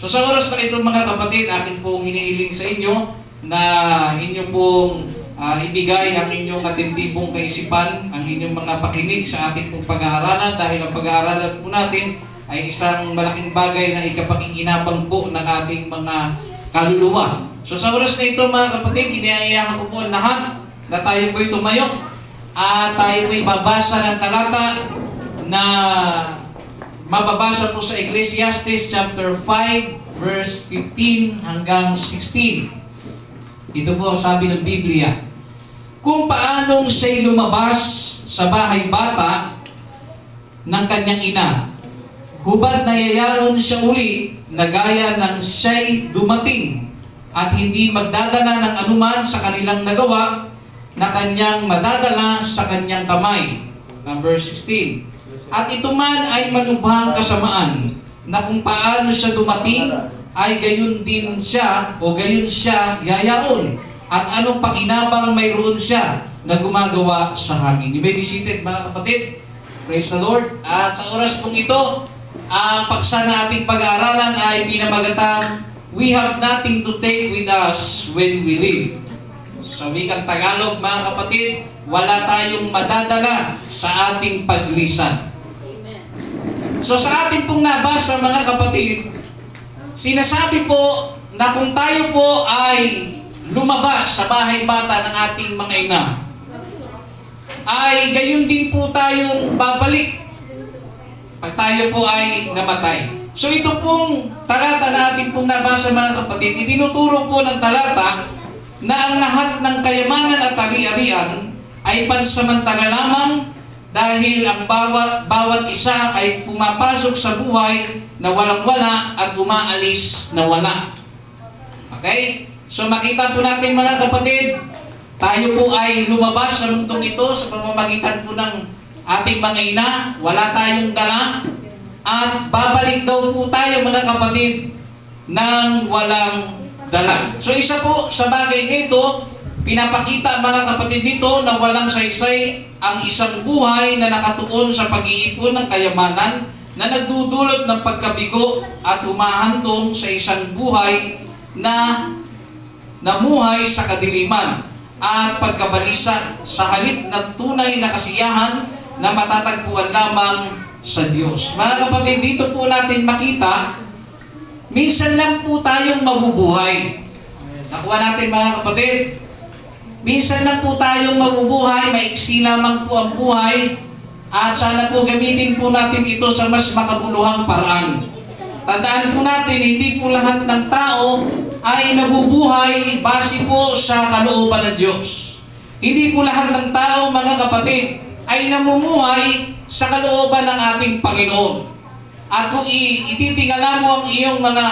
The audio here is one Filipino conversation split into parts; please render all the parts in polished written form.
So sa oras na ito mga kapatid, akin pong hinihiling sa inyo na inyo pong ibigay ang inyong atentibong kaisipan, ang inyong mga pakinig sa ating pong pag-aaralan, dahil ang pag-aaralan po natin ay isang malaking bagay na ikapakinginabang po ng ating mga kaluluwa. So sa oras na ito mga kapatid, iniayahan ko po ang lahat na tayo po'y tumayo at tayo po'y babasa ng talata na mababasa po sa Ecclesiastes chapter 5 verse 15 hanggang 16. Ito po ang sabi ng Biblia. Kung paanong siya'y lumabas sa bahay bata ng kanyang ina, hubad na yayaon siya uli na gaya ng siya'y dumating at hindi magdadala ng anuman sa kanilang nagawa na kanyang madadala sa kanyang kamay. Number 16. At ito man ay malubhang kasamaan na kung paano siya dumating ay gayon din siya o gayon siya yayaon. At anong pakinabang mayroon siya na gumagawa sa hangin. You may be seated mga kapatid. Praise the Lord. At sa oras pong ito, ang paksa na ating pag-aaralan ay pinamagatang we have nothing to take with us when we live. Sa wikang Tagalog mga kapatid, wala tayong madadala sa ating paglisan. So sa ating pong nabasa mga kapatid, sinasabi po na kung tayo po ay lumabas sa bahay bata ng ating mga ina, ay gayon din po tayong babalik pag tayo po ay namatay. So ito pong talata na ating pong nabasa mga kapatid, itinuturo po ng talata na ang lahat ng kayamanan at ari-arian ay pansamantala lamang dahil ang bawat isa ay pumapasok sa buhay na walang-wala at umaalis na wala. Okay? So makita po natin mga kapatid, tayo po ay lumabas sa mundong ito sa pamamagitan po ng ating mga ina, wala tayong dala, at babalik daw po tayo mga kapatid ng walang dala. So isa po sa bagay nito, pinapakita mga kapatid dito na walang saysay ang isang buhay na nakatuon sa pag-iipon ng kayamanan na nagdudulot ng pagkabigo at humahantong sa isang buhay na namuhay sa kadiliman at pagkabalisa sa halip ng tunay na kasiyahan na matatagpuan lamang sa Diyos. Mga kapatid, dito po natin makita, minsan lang po tayong mabubuhay. Nakuha natin mga kapatid, minsan lang po tayong mabubuhay, maiksi lamang po ang buhay, at sana po gamitin po natin ito sa mas makabuluhang paraan. Tandaan po natin, hindi po lahat ng tao ay nabubuhay base po sa kalooban ng Diyos. Hindi po lahat ng tao, mga kapatid, ay namumuhay sa kalooban ng ating Panginoon. At kung ititingala mo ang iyong mga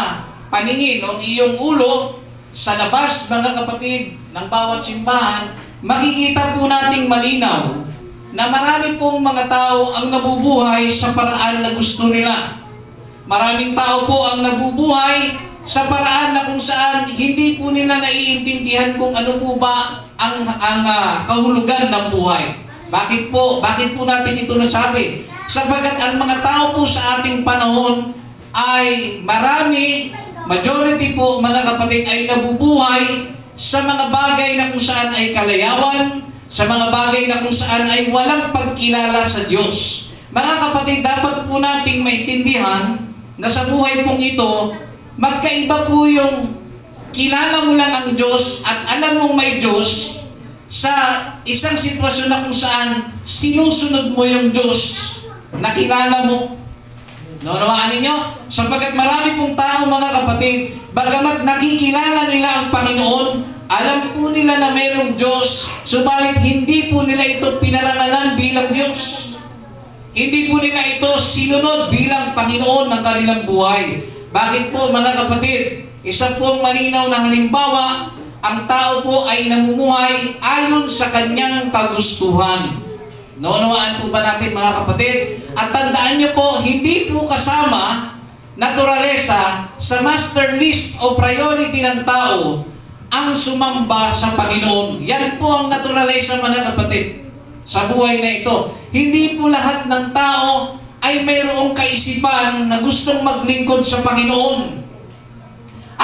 paningin o iyong ulo sa labas, mga kapatid, ng bawat simbahan, makikita po nating malinaw na marami pong mga tao ang nabubuhay sa paraan na gusto nila. Maraming tao po ang nabubuhay sa paraan na kung saan hindi po nila naiintindihan kung ano po ba ang kahulugan ng buhay. Bakit po? Bakit po natin ito nasabi? Sapagkat ang mga tao po sa ating panahon ay marami, majority po mga kapatid ay nabubuhay sa mga bagay na kung saan ay kalayawan, sa mga bagay na kung saan ay walang pagkilala sa Diyos. Mga kapatid, dapat po nating maintindihan na sa buhay pong ito, magkaiba po yung kilala mo lang ang Diyos at alam mong may Diyos sa isang sitwasyon na kung saan sinusunod mo yung Diyos na kilala mo. Naunawaan ninyo? Sapagkat marami pong tao mga kapatid, bagamat nakikilala nila ang Panginoon, alam po nila na mayroong Diyos, subalit hindi po nila ito pinarangalan bilang Diyos. Hindi po nila ito sinunod bilang Panginoon ng kanilang buhay. Bakit po mga kapatid? Isa pong malinaw na halimbawa, ang tao po ay namumuhay ayon sa kanyang kagustuhan. Naunawaan po ba natin mga kapatid? At tandaan niyo po, hindi po kasama naturalesa sa master list o priority ng tao ang sumamba sa Panginoon. Yan po ang naturalesa mga kapatid sa buhay na ito. Hindi po lahat ng tao ay mayroong kaisipan na gustong maglingkod sa Panginoon.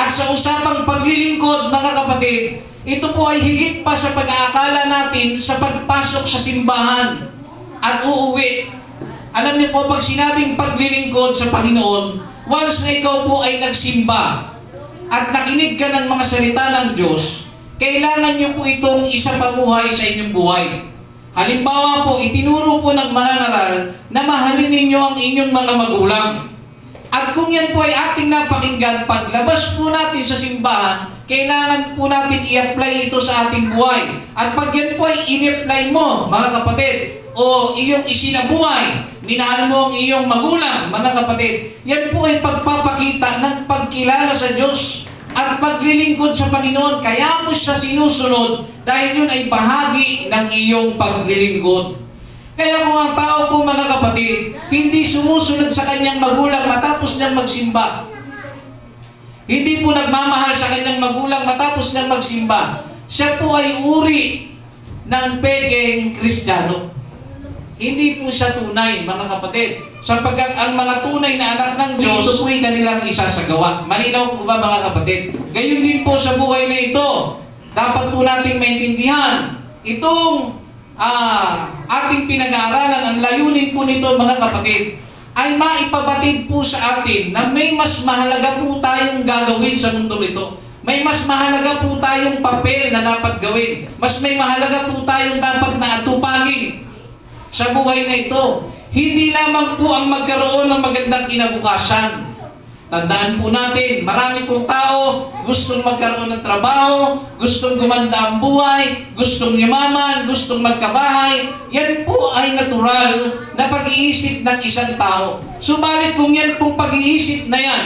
At sa usapang paglilingkod, mga kapatid, ito po ay higit pa sa pag-aakala natin sa pagpasok sa simbahan at uuwi. Alam niyo po, pag sinabing paglilingkod sa Panginoon, once na ikaw po ay nagsimba at nakinig ka ng mga salita ng Diyos, kailangan niyo po itong isapamuhay sa inyong buhay. Halimbawa po, itinuro po ng mga ngaral na mahalin ninyo ang inyong mga magulang. At kung yan po ay ating napakinggan, paglabas po natin sa simbahan, kailangan po natin i-apply ito sa ating buhay. At pag yan po ay in-apply mo, mga kapatid, o iyong isinabuhay, minahal mo ang iyong magulang, mga kapatid, yan po ay pagpapakita ng pagkilala sa Diyos at paglilingkod sa Panginoon. Kaya mo siya sinusunod dahil yun ay bahagi ng iyong paglilingkod. Kaya kung ang tao po, mga kapatid, hindi sumusunod sa kanyang magulang matapos niyang magsimba, hindi po nagmamahal sa kanyang magulang matapos niyang magsimba, siya po ay uri ng pegeng Kristiyano. Hindi po siya tunay, mga kapatid. Sapagkat ang mga tunay na anak ng Diyos, ito po ay kanilang isasagawa. Malinaw po ba, mga kapatid? Gayon din po sa buhay na ito. Dapat po nating maintindihan itong ating pinag-aaralan. Ang layunin po nito, mga kapatid, ay maipabatid po sa atin na may mas mahalaga po tayong gagawin sa mundo ito. May mas mahalaga po tayong papel na dapat gawin. Mas may mahalaga po tayong dapat na atupagin sa buhay na ito. Hindi lamang po ang magkaroon ng magandang kinabukasan. Tandaan po natin, marami pong tao gustong magkaroon ng trabaho, gustong gumanda ang buhay, gustong yumaman, gustong magkabahay. Yan po ay natural na pag-iisip ng isang tao. Subalit kung yan pong pag-iisip na yan,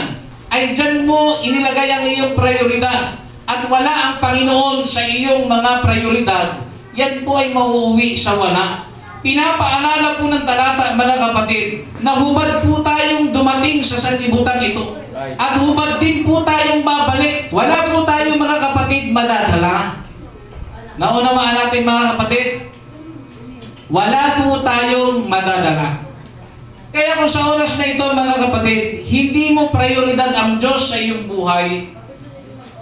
ay dyan mo inilagay ang iyong prioridad at wala ang Panginoon sa iyong mga prioridad, yan po ay mauuwi sa wala. Pinapaalala po ng talata, mga kapatid, na hubad po tayong dumating sa sanlibutan ito. At hubad din po tayong babalik. Wala po tayong, mga kapatid, madadala. Naunawaan natin, mga kapatid, wala po tayong madadala. Kaya kung sa oras na ito, mga kapatid, hindi mo prioridad ang Diyos sa iyong buhay.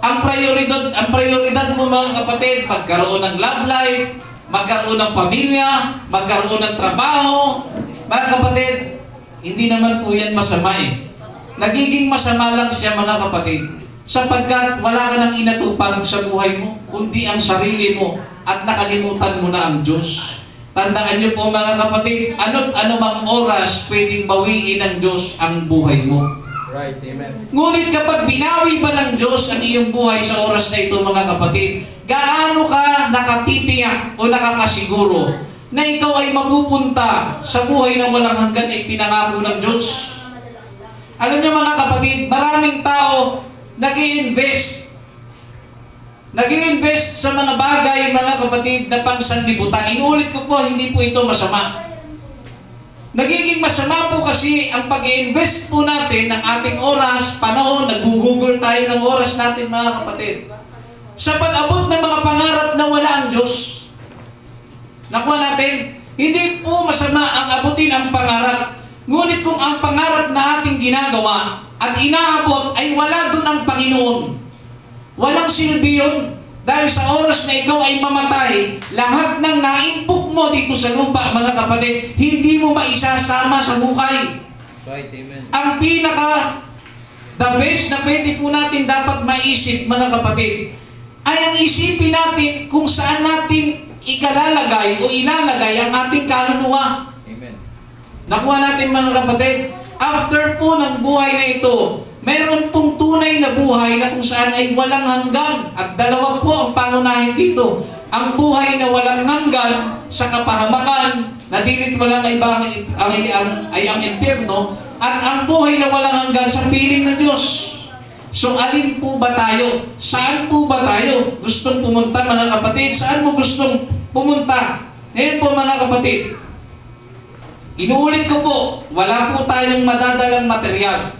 Ang prioridad mo, mga kapatid, pagkaroon ng love life, magkaroon ng pamilya, magkaroon ng trabaho. Mga kapatid, hindi naman po yan masama eh. Nagiging masama lang siya, mga kapatid, sapagkat wala ka nang inatupag sa buhay mo, kundi ang sarili mo at nakalimutan mo na ang Diyos. Tandaan niyo po, mga kapatid, ano't anumang oras pwedeng bawiin ng Diyos ang buhay mo. Right, amen. Ngunit kapag binawi ba ng Diyos ang iyong buhay sa oras na ito, mga kapatid, gaano ka nakatitiyak o nakakasiguro na ikaw ay mapupunta sa buhay na walang hanggan ay pinangako ng Diyos? Alam niyo, mga kapatid, maraming tao nag-i-invest sa mga bagay, mga kapatid, na pangsanlibutan. Inuulit ko po, hindi po ito masama. Nagiging masama po kasi ang pag-i-invest po natin ng ating oras, panahon, nag-google tayo ng oras natin, mga kapatid, sa pag-abot ng mga pangarap na wala ang Diyos. Nakuha natin, hindi po masama ang abutin ang pangarap. Ngunit kung ang pangarap na ating ginagawa at inaabot ay wala doon ang Panginoon, walang silbi yun. Dahil sa oras na ikaw ay mamatay, lahat ng naimpok mo dito sa lupa, mga kapatid, hindi mo maisasama sa buhay. Right, amen. Ang the best na pwede po natin dapat maisip, mga kapatid, ay ang isipin natin kung saan natin ikalalagay o ilalagay ang ating kaluluwa. Amen. Nakuha natin, mga kapatid, after po ng buhay na ito, meron pong tunay na buhay na kung saan ay walang hanggan. At dalawa po ang pangunahin dito. Ang buhay na walang hanggan sa kapahamakan, na dilit walang ay ang impyerno, at ang buhay na walang hanggan sa piling ng Diyos. So, alin po ba tayo? Saan po ba tayo gustong pumunta, mga kapatid? Saan mo gustong pumunta? Ngayon po, mga kapatid, inuulit ko po, wala po tayong madadalang material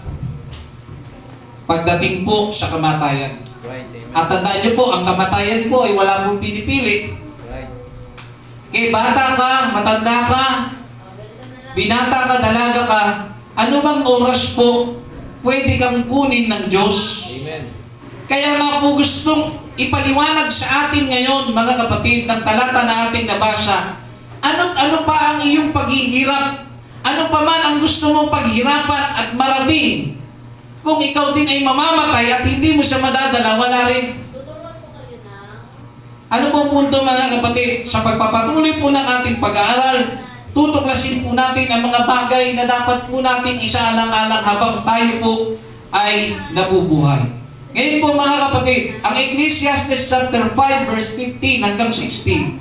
pagdating po sa kamatayan. Right, amen. At tandaan niyo po, ang kamatayan po ay wala pong pinipili. Right. Kaya bata ka, matanda ka, binata ka, dalaga ka, anumang oras po, pwede kang kunin ng Diyos. Amen. Kaya nga po gustong ipaliwanag sa atin ngayon, mga kapatid, ng talata na ating nabasa, ano pa ang iyong paghihirap? Ano pa man ang gusto mong paghirapan at marating? Kung ikaw din ay mamamatay at hindi mo siya madadala, wala rin. Ano pong punto, mga kapatid? Sa pagpapatuloy po ng ating pag-aaral, tutuklasin po natin ang mga bagay na dapat po natin isaalang-alang habang tayo po ay nabubuhay. Ngayon po, mga kapatid, ang Ecclesiastes chapter 5 verse 15 hanggang 16.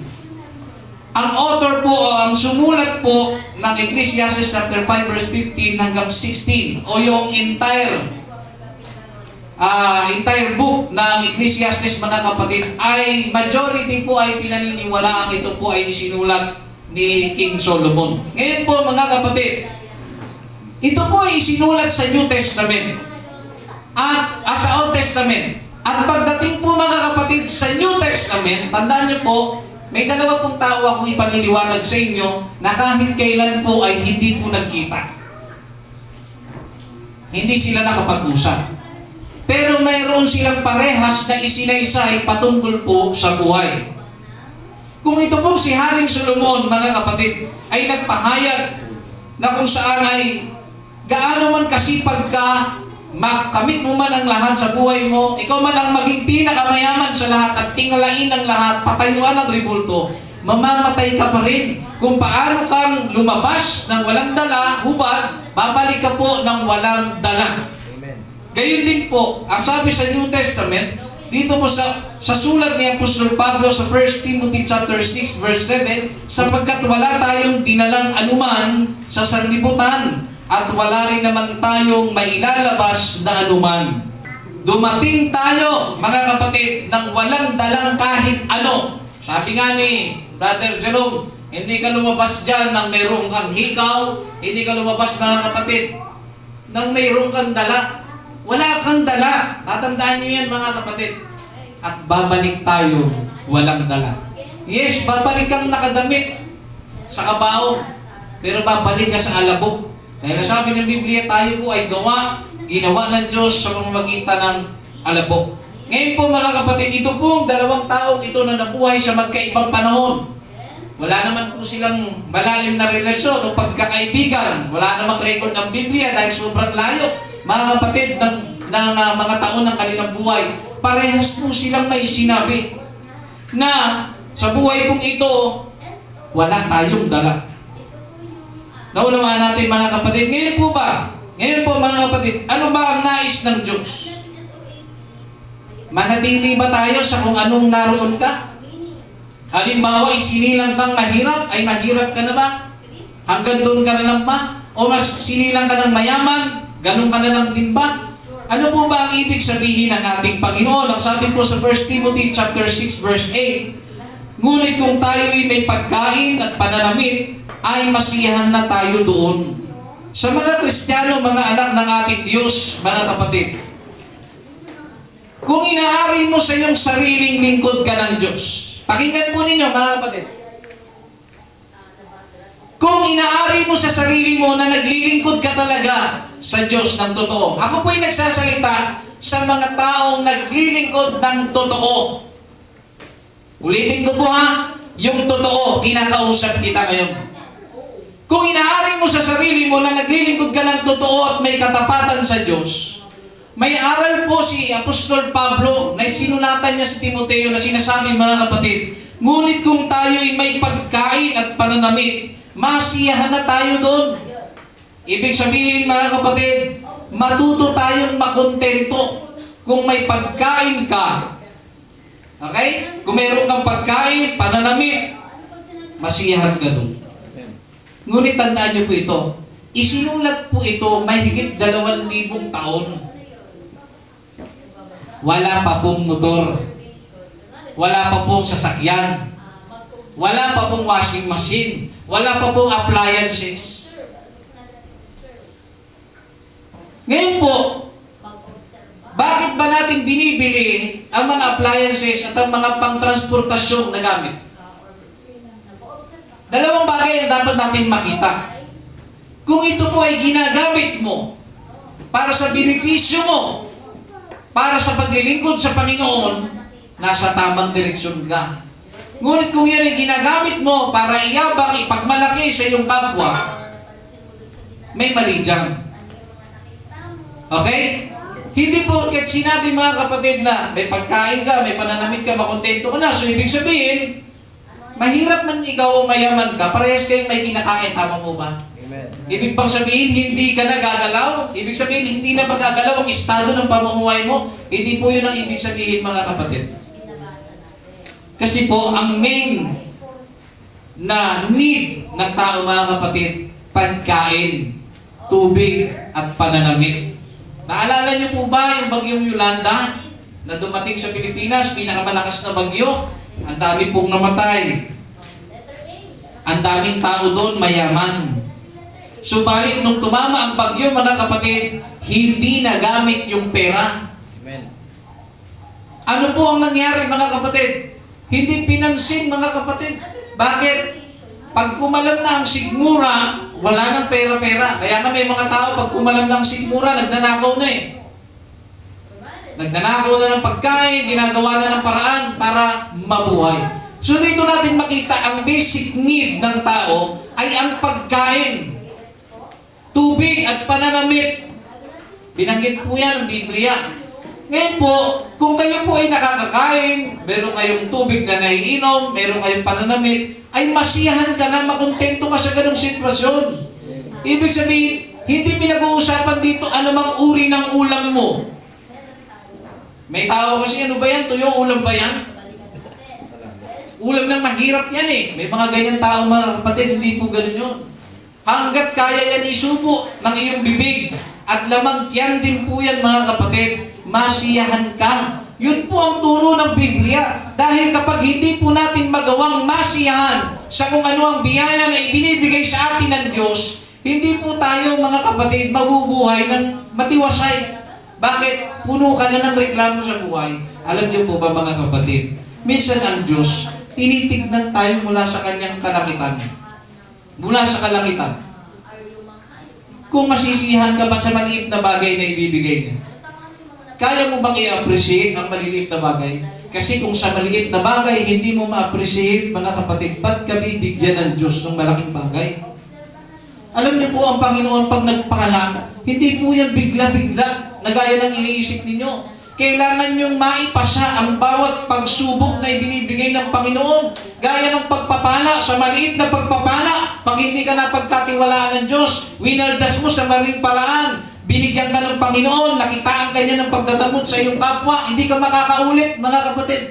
Ang author po o ang sumulat po ng Ecclesiastes chapter 5 verse 15 hanggang 16 o yung entire book ng Ecclesiastes, mga kapatid, ay majority po ay pinaniniwalaan ito po ay isinulat ni King Solomon. Ngayon po, mga kapatid, ito po ay isinulat sa New Testament at sa Old Testament. At pagdating po, mga kapatid, sa New Testament, tandaan niyo po, may dalawa pong tao akong ipaliliwanag sa inyo na kahit kailan po ay hindi po nagkita. Hindi sila nakapag-usap. Pero mayroon silang parehas na isinaysay patungkol po sa buhay. Kung ito po si Haring Solomon, mga kapatid, ay nagpahayag na kung saan ay gaano man kasipag ka, makamit mo man ang lahat sa buhay mo, ikaw man ang maging pinakamayaman sa lahat at tingalain ang lahat, patayuan ang ribulto, mamamatay ka pa rin. Kung paano kang lumabas ng walang dala, hubad, babalik ka po ng walang dala. Amen. Gayun din po, ang sabi sa New Testament, dito po sa sulat ni Apostol Pablo sa 1 Timothy chapter 6 verse 7, sapagkat wala tayong dinalang anuman sa sanlibutan, at wala rin naman tayong mailalabas na anuman. Dumating tayo, mga kapatid, ng walang dalang kahit ano. Sabi nga ni Brother Jerome, hindi ka lumabas dyan nang mayroong kang hikaw, hindi ka lumabas, mga kapatid, nang mayroong kang dala. Wala kang dala. Tatandaan niyo yan, mga kapatid. At babalik tayo walang dala. Yes, babalik kang nakadamit sa kabaong, pero babalik ka sa alabok. Dahil nasabi ng Biblia, tayo po ay ginawa ng Diyos sa pamamagitan ng alabok. Ngayon po, mga kapatid, ito pong dalawang taong ito na nabuhay sa magkaibang panahon. Wala naman po silang malalim na relasyon o pagkakaibigan. Wala namang record ng Biblia dahil sobrang layo, mga kapatid, ng mga taon ng kanilang buhay. Parehas po silang may sinabi na sa buhay pong ito, wala tayong dala. Naunawaan natin, mga kapatid. Ngayon po, mga kapatid, ano ba ang nais ng Diyos? Manatili ba tayo sa kung anong naroon ka? Halimbawa, isinilang kang mahirap, ay mahirap ka na ba? Hanggang doon ka na lang ba? O mas sinilang ka ng mayaman, ganun ka na lang din ba? Ano po ba ang ibig sabihin ng ating Panginoon? Ang sabi po sa 1 Timothy chapter 6 verse 8, ngunit kung tayo'y may pagkain at pananamit, ay masiyahan na tayo doon. Sa mga Kristiyano, mga anak ng ating Diyos, mga kapatid, kung inaari mo sa iyong sariling lingkod ka ng Diyos, pakinggan po ninyo, mga kapatid, kung inaari mo sa sarili mo na naglilingkod ka talaga sa Diyos ng totoo. Ako po'y nagsasalita sa mga taong naglilingkod ng totoo. Ulitin ko po, yung totoo, kinakausap kita ngayon. Kung inaari mo sa sarili mo na naglilingkod ka ng totoo at may katapatan sa Diyos, may aral po si Apostol Pablo na sinulatan niya si Timoteo na sinasabi, mga kapatid, ngunit kung tayo'y may pagkain at pananamit, masiyahan na tayo doon. Ibig sabihin, mga kapatid, matuto tayong makontento kung may pagkain ka. Okay? Kung mayroon kang pagkain, pananamit, masiyahan ka doon. Ngunit tandaan niyo po ito, isinulat po ito may higit 2,000 taon. Wala pa pong motor. Wala pa pong sasakyan. Wala pa pong washing machine. Wala pa pong appliances. Ngayon po, bakit ba natin binibili ang mga appliances at ang mga pang-transportasyon na gamit? Dalawang bagay ang dapat natin makita. Kung ito po ay ginagamit mo para sa benepisyo mo, para sa paglilingkod sa Panginoon, nasa tamang direksyon ka. Ngunit kung yan ay ginagamit mo para iyabang, ipagmalaki sa iyong kapwa, may mali dyan. Okay? Hindi porket sinabi mga kapatid na may pagkain ka, may pananamit ka, makontento ka na. So ibig sabihin, mahirap man ikaw o mayaman ka, parehas kayong may kinakain. Tama mo ba? Amen. Ibig pang sabihin, hindi ka nagagalaw. Ibig sabihin, hindi na magagalaw ang estado ng pamumuhay mo. Hindi po yun ang ibig sabihin mga kapatid. Kasi po, ang main na need ng tao mga kapatid, pagkain, tubig, at pananamit. Naalala niyo po ba yung bagyong Yolanda na dumating sa Pilipinas, pinakamalakas na bagyo? Ang dami pong namatay. Ang daming tao doon, mayaman. Subalit nung tumama ang bagyo, mga kapatid, hindi nagamit yung pera. Amen. Ano po ang nangyari, mga kapatid? Hindi pinansin, mga kapatid. Bakit? Pag kumalam na ang sigmura, wala nang pera-pera. Kaya nga may mga tao, pag kumalam na ang sigmura, nagnanakaw na eh. Nagnanakaw na ng pagkain, ginagawa na ng paraan para mabuhay. So dito natin makita, ang basic need ng tao ay ang pagkain, tubig at pananamit. Binanggit po yan ng Biblia. Ngayon po, kung kayo po ay nakakakain, meron kayong tubig na naiinom, meron kayong pananamit, ay masiyahan ka na, makontento ka sa ganong sitwasyon. Ibig sabihin, hindi pinag-uusapan dito anumang uri ng ulam mo. May tao kasi, ano ba yan? Tuyo, ulam ba yan? Ulam ng mahirap yan eh. May mga ganyan tao mga kapatid, hindi po ganun yun. Hanggat kaya yan isubo ng iyong bibig at lamang tiyan din po yan mga kapatid, masiyahan ka. Yun po ang turo ng Biblia. Dahil kapag hindi po natin magawang masiyahan sa kung ano ang biyaya na ibinibigay sa atin ng Diyos, hindi po tayo mga kapatid mabubuhay ng matiwasay. Bakit? Puno ka na ng reklamo sa buhay. Alam niyo po ba mga kapatid, minsan ang Diyos, tinitignan tayo mula sa kanyang kalamitan. Mula sa kalamitan. Kung masisiyahan ka ba sa maliit na bagay na ibibigay niya? Kaya mo bang i-appreciate ang maliliit na bagay? Kasi kung sa maliit na bagay, hindi mo ma-appreciate, mga kapatid, ba't ka bibigyan ng Diyos ng malaking bagay? Alam niyo po, ang Panginoon pag nagpakala, hindi po yan bigla-bigla, na gaya ng iniisip ninyo. Kailangan niyong maipasa ang bawat pagsubok na ibinibigay ng Panginoon. Gaya ng pagpapala, sa maliit na pagpapala, pag hindi ka napagkatiwalaan ng Diyos, winaldas mo sa maling paraan, binigyan ka ng Panginoon, nakitaan ka niya ng pagdadamot sa iyong kapwa, hindi ka makakaulit, mga kapatid.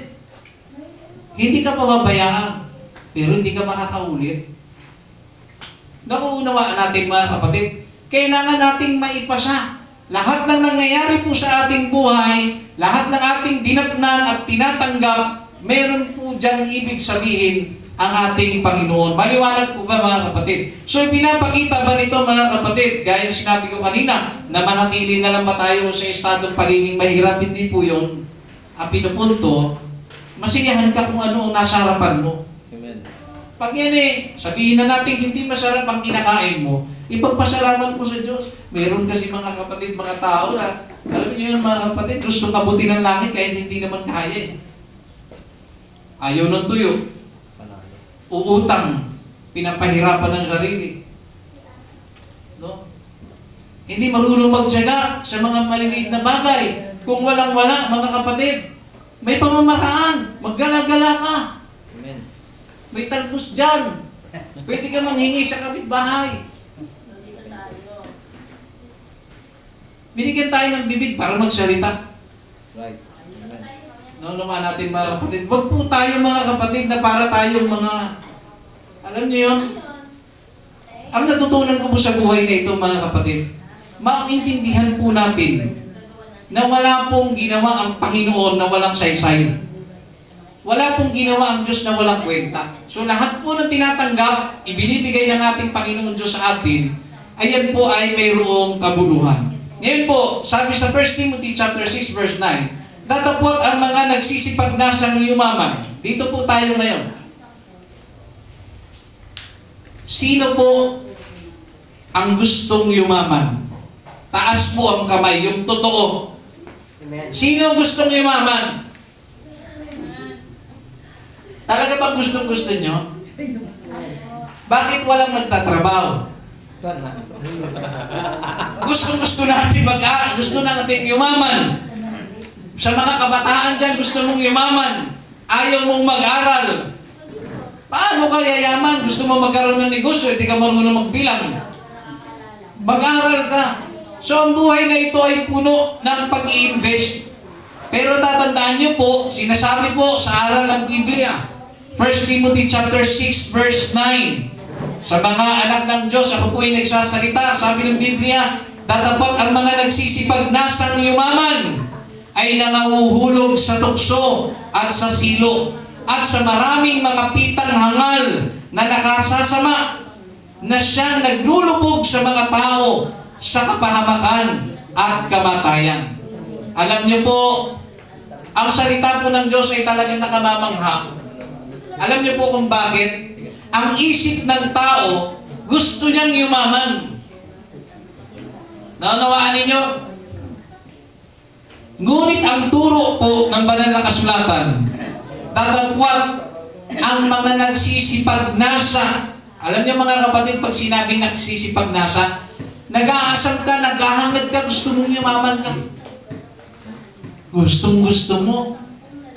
Hindi ka pababayaan, pero hindi ka makakaulit. Nakuunawaan natin mga kapatid, kailangan nating maipasa. Lahat ng nangyayari po sa ating buhay, lahat ng ating dinatnan at tinatanggap, meron po diyang ibig sabihin ang ating Panginoon. Maliwanag po ba mga kapatid? So pinapakita ba nito mga kapatid, gaya na sinabi ko kanina, na manatili na lang ba tayo sa estadong pagiging mahirap? Hindi po yun. Ang pinupunto, masiyahan ka kung ano ang nasa harapan mo. Amen. Pag yan sabihin na natin hindi masarap ang kinakain mo, ipagpasalamat mo sa Diyos. Meron kasi mga kapatid, mga tao na, alam niyo yun mga kapatid, gusto kabuti ng langit kahit hindi naman kaya eh. Ayaw ng tuyo. Uutang, pinapahirapan ng sarili. No? Hindi marunong magtiyaga sa mga maliliit na bagay. Kung walang-wala, mga kapatid, may pamamaraan, maggala-gala ka. Amen. May talbos dyan. Pwede ka manghingi sa kapitbahay. Binigyan tayo ng bibig para magsalita. Right. Amen. No, naman natin mga kapatid. Huwag po tayo mga kapatid na para tayong mga, alam niyo yun, ang natutunan ko po sa buhay na ito mga kapatid, maintindihan po natin na wala pong ginawa ang Panginoon na walang saysay. Wala pong ginawa ang Diyos na walang kwenta. So lahat po ng tinatanggap, ibinibigay ng ating Panginoon Diyos sa atin, ayan po ay mayroong kabuluhan. Ngayon po, sabi sa 1 Timothy chapter 6 verse 9, datapot ang mga nagsisipag-nasang yumaman. Dito po tayo ngayon. Sino po ang gustong yumaman? Taas po ang kamay, yung totoo. Sino gustong yumaman? Talaga bang gustong-gusto nyo? Bakit walang nagtatrabaho? Gusto natin gusto natin yumaman. Sa mga kabataan dyan, gusto mong yumaman. Ayaw mong mag-aral. Paano ka yayaman? Gusto mo magkaroon ng negosyo, hindi ka marunong magbilang. Mag-aral ka. So ang buhay na ito ay puno ng pag-i-invest. Pero tatandaan niyo po, sinasabi po sa aral ng Biblia, 1 Timothy chapter 6 verse 9. Sa mga anak ng Diyos, ako po ay nagsasalita, sabi ng Biblia, datapot ang mga nagsisipagnasang yumaman ay nangahuhulog sa tukso at sa silo at sa maraming mga pitang hangal na nakasasama na siyang naglulubog sa mga tao sa kapahamakan at kamatayan. Alam niyo po, ang salita po ng Diyos ay talagang nakamamangha. Alam niyo po kung bakit? Ang isip ng tao, gusto niyang yumaman. Naunawaan ninyo? Ngunit ang turo po ng banal na kasulatan, datapwat ang mga nagsisipagnasa. Alam niyo mga kapatid, pag sinabing nagsisipagnasa, nag-aasam ka, naghahangad ka, gusto mong yumaman ka. Gustong-gusto mo.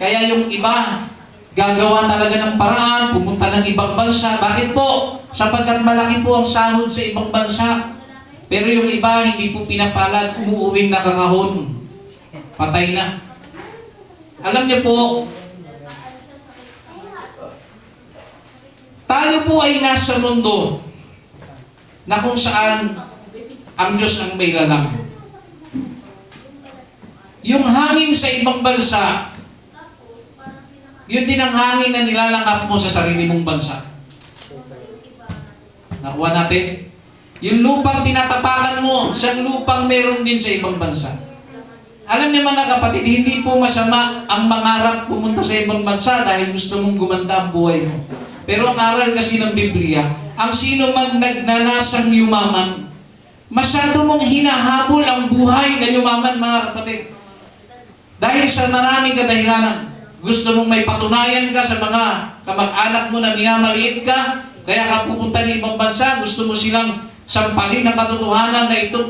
Kaya yung iba, gagawa talaga ng paraan, pumunta ng ibang bansa. Bakit po? Sapagkat malaki po ang sahod sa ibang bansa. Pero yung iba, hindi po pinapalad, umuuwing nakakahon. Patay na. Alam niyo po, tayo po ay nasa mundo na kung saan ang Diyos ang may lalang. Yung hangin sa ibang bansa, yun din ang hangin na nilalangap mo sa sarili mong bansa. Nakuha natin? Yung lupang tinatapakan mo, siyang lupang meron din sa ibang bansa. Alam niyo mga kapatid, hindi po masama ang mangarap pumunta sa ibang bansa dahil gusto mong gumanda ang buhay mo. Pero ang aral kasi ng Biblia, ang sino man nagnanasang yumaman, masyado mong hinahabol ang buhay na yumaman mga kapatid. Dahil sa maraming kadahilanan, gusto mong may patunayan ka sa mga kamag-anak mo na minamaliit ka, kaya ka pupunta ng ibang bansa, gusto mo silang sampalin ng katotohanan na ito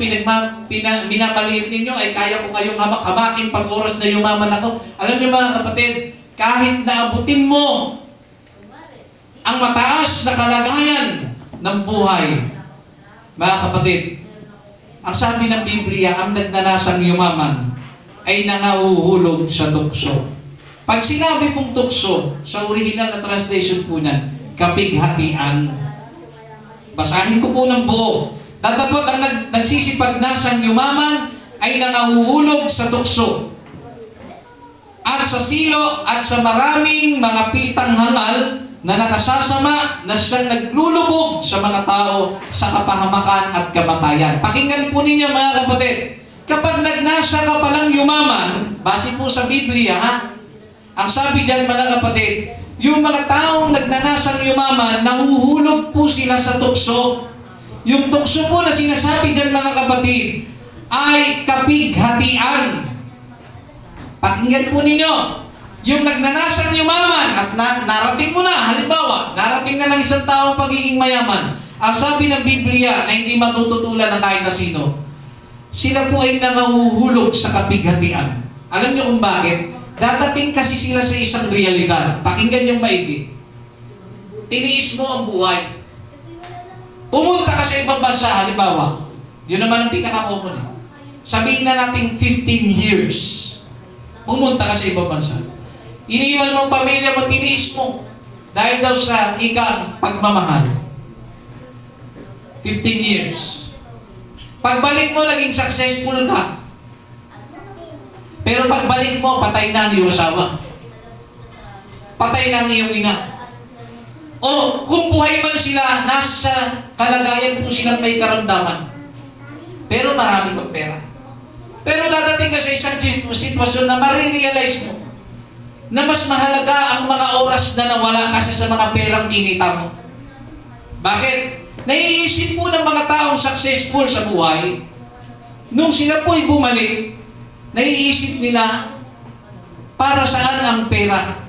minamaliit ninyo, ay kaya ko kayong hamak-hamakin pag oras na yumaman ako. Alam niyo mga kapatid, kahit naabutin mo ang mataas na kalagayan ng buhay, mga kapatid, ang sabi ng Biblia, ang nagnanasang yumaman ay nangahuhulog sa tukso. Pag sinabi pong tukso, sa original na translation po niyan, kapighatian. Basahin ko po ng buo. Datapot ang nagsisipagnasang yumaman ay nangahuhulog sa tukso at sa silo at sa maraming mga pitang hangal na nakasasama na siyang naglulubog sa mga tao sa kapahamakan at kamatayan. Pakinggan po ninyo mga kapatid, kapag nagnasa ka palang yumaman, base po sa Biblia, ang sabi dyan mga kapatid, yung mga taong nagnanasang yumaman, nahuhulog po sila sa tukso. Yung tukso po na sinasabi dyan mga kapatid, ay kapighatian. Pakinggan po ninyo, yung nagnanasang yumaman at narating mo na, halimbawa, narating ka ng isang taong pagiging mayaman, ang sabi ng Biblia na hindi matututulan ng kahit na sino, sila po ay nangahuhulog sa kapighatian. Alam niyo kung bakit? Dadating kasi sila sa isang realidad. Pakinggan yung maigi. Tiniis mo ang buhay. Pumunta ka sa ibang bansa, halimbawa. Yun naman ang pinaka-common eh. Sabihin na natin 15 years. Pumunta ka sa ibang bansa. Iniwan mo ang pamilya mo, tiniis mo. Dahil daw sa ikang pagmamahal. 15 years. Pagbalik mo, naging successful ka. Pero pagbalik mo, patay na ang iyong asawa. Patay na ang iyong ina. O kung buhay man sila, nasa kalagayan po silang may karamdaman. Pero marami pang pera. Pero dadating ka sa isang sitwasyon na marirealize mo na mas mahalaga ang mga oras na nawala kasi sa mga perang kinita mo. Bakit? Naiisip po ng mga taong successful sa buhay, nung sila po'y bumalik, naiisip nila, para saan ang pera?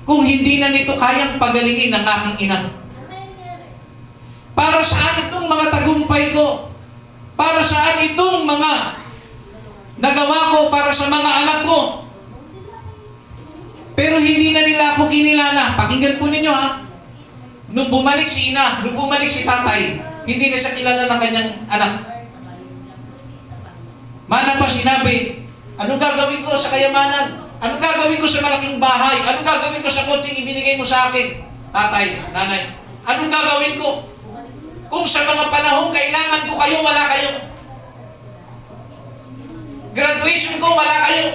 Kung hindi na nito kayang pagalingin ng aking ina. Para saan itong mga tagumpay ko? Para saan itong mga nagawa ko para sa mga anak ko? Pero hindi na nila ako kinilala. Pakinggan po ninyo ha. Nung bumalik si ina, nung bumalik si tatay, hindi na siya kilala ng kanyang anak. Mana pa sinabi, anong gagawin ko sa kayamanan? Anong gagawin ko sa malaking bahay? Anong gagawin ko sa kotseng ibinigay mo sa akin? Tatay, nanay, anong gagawin ko? Kung sa mga panahong kailangan ko kayo, wala kayo. Graduation ko, wala kayo.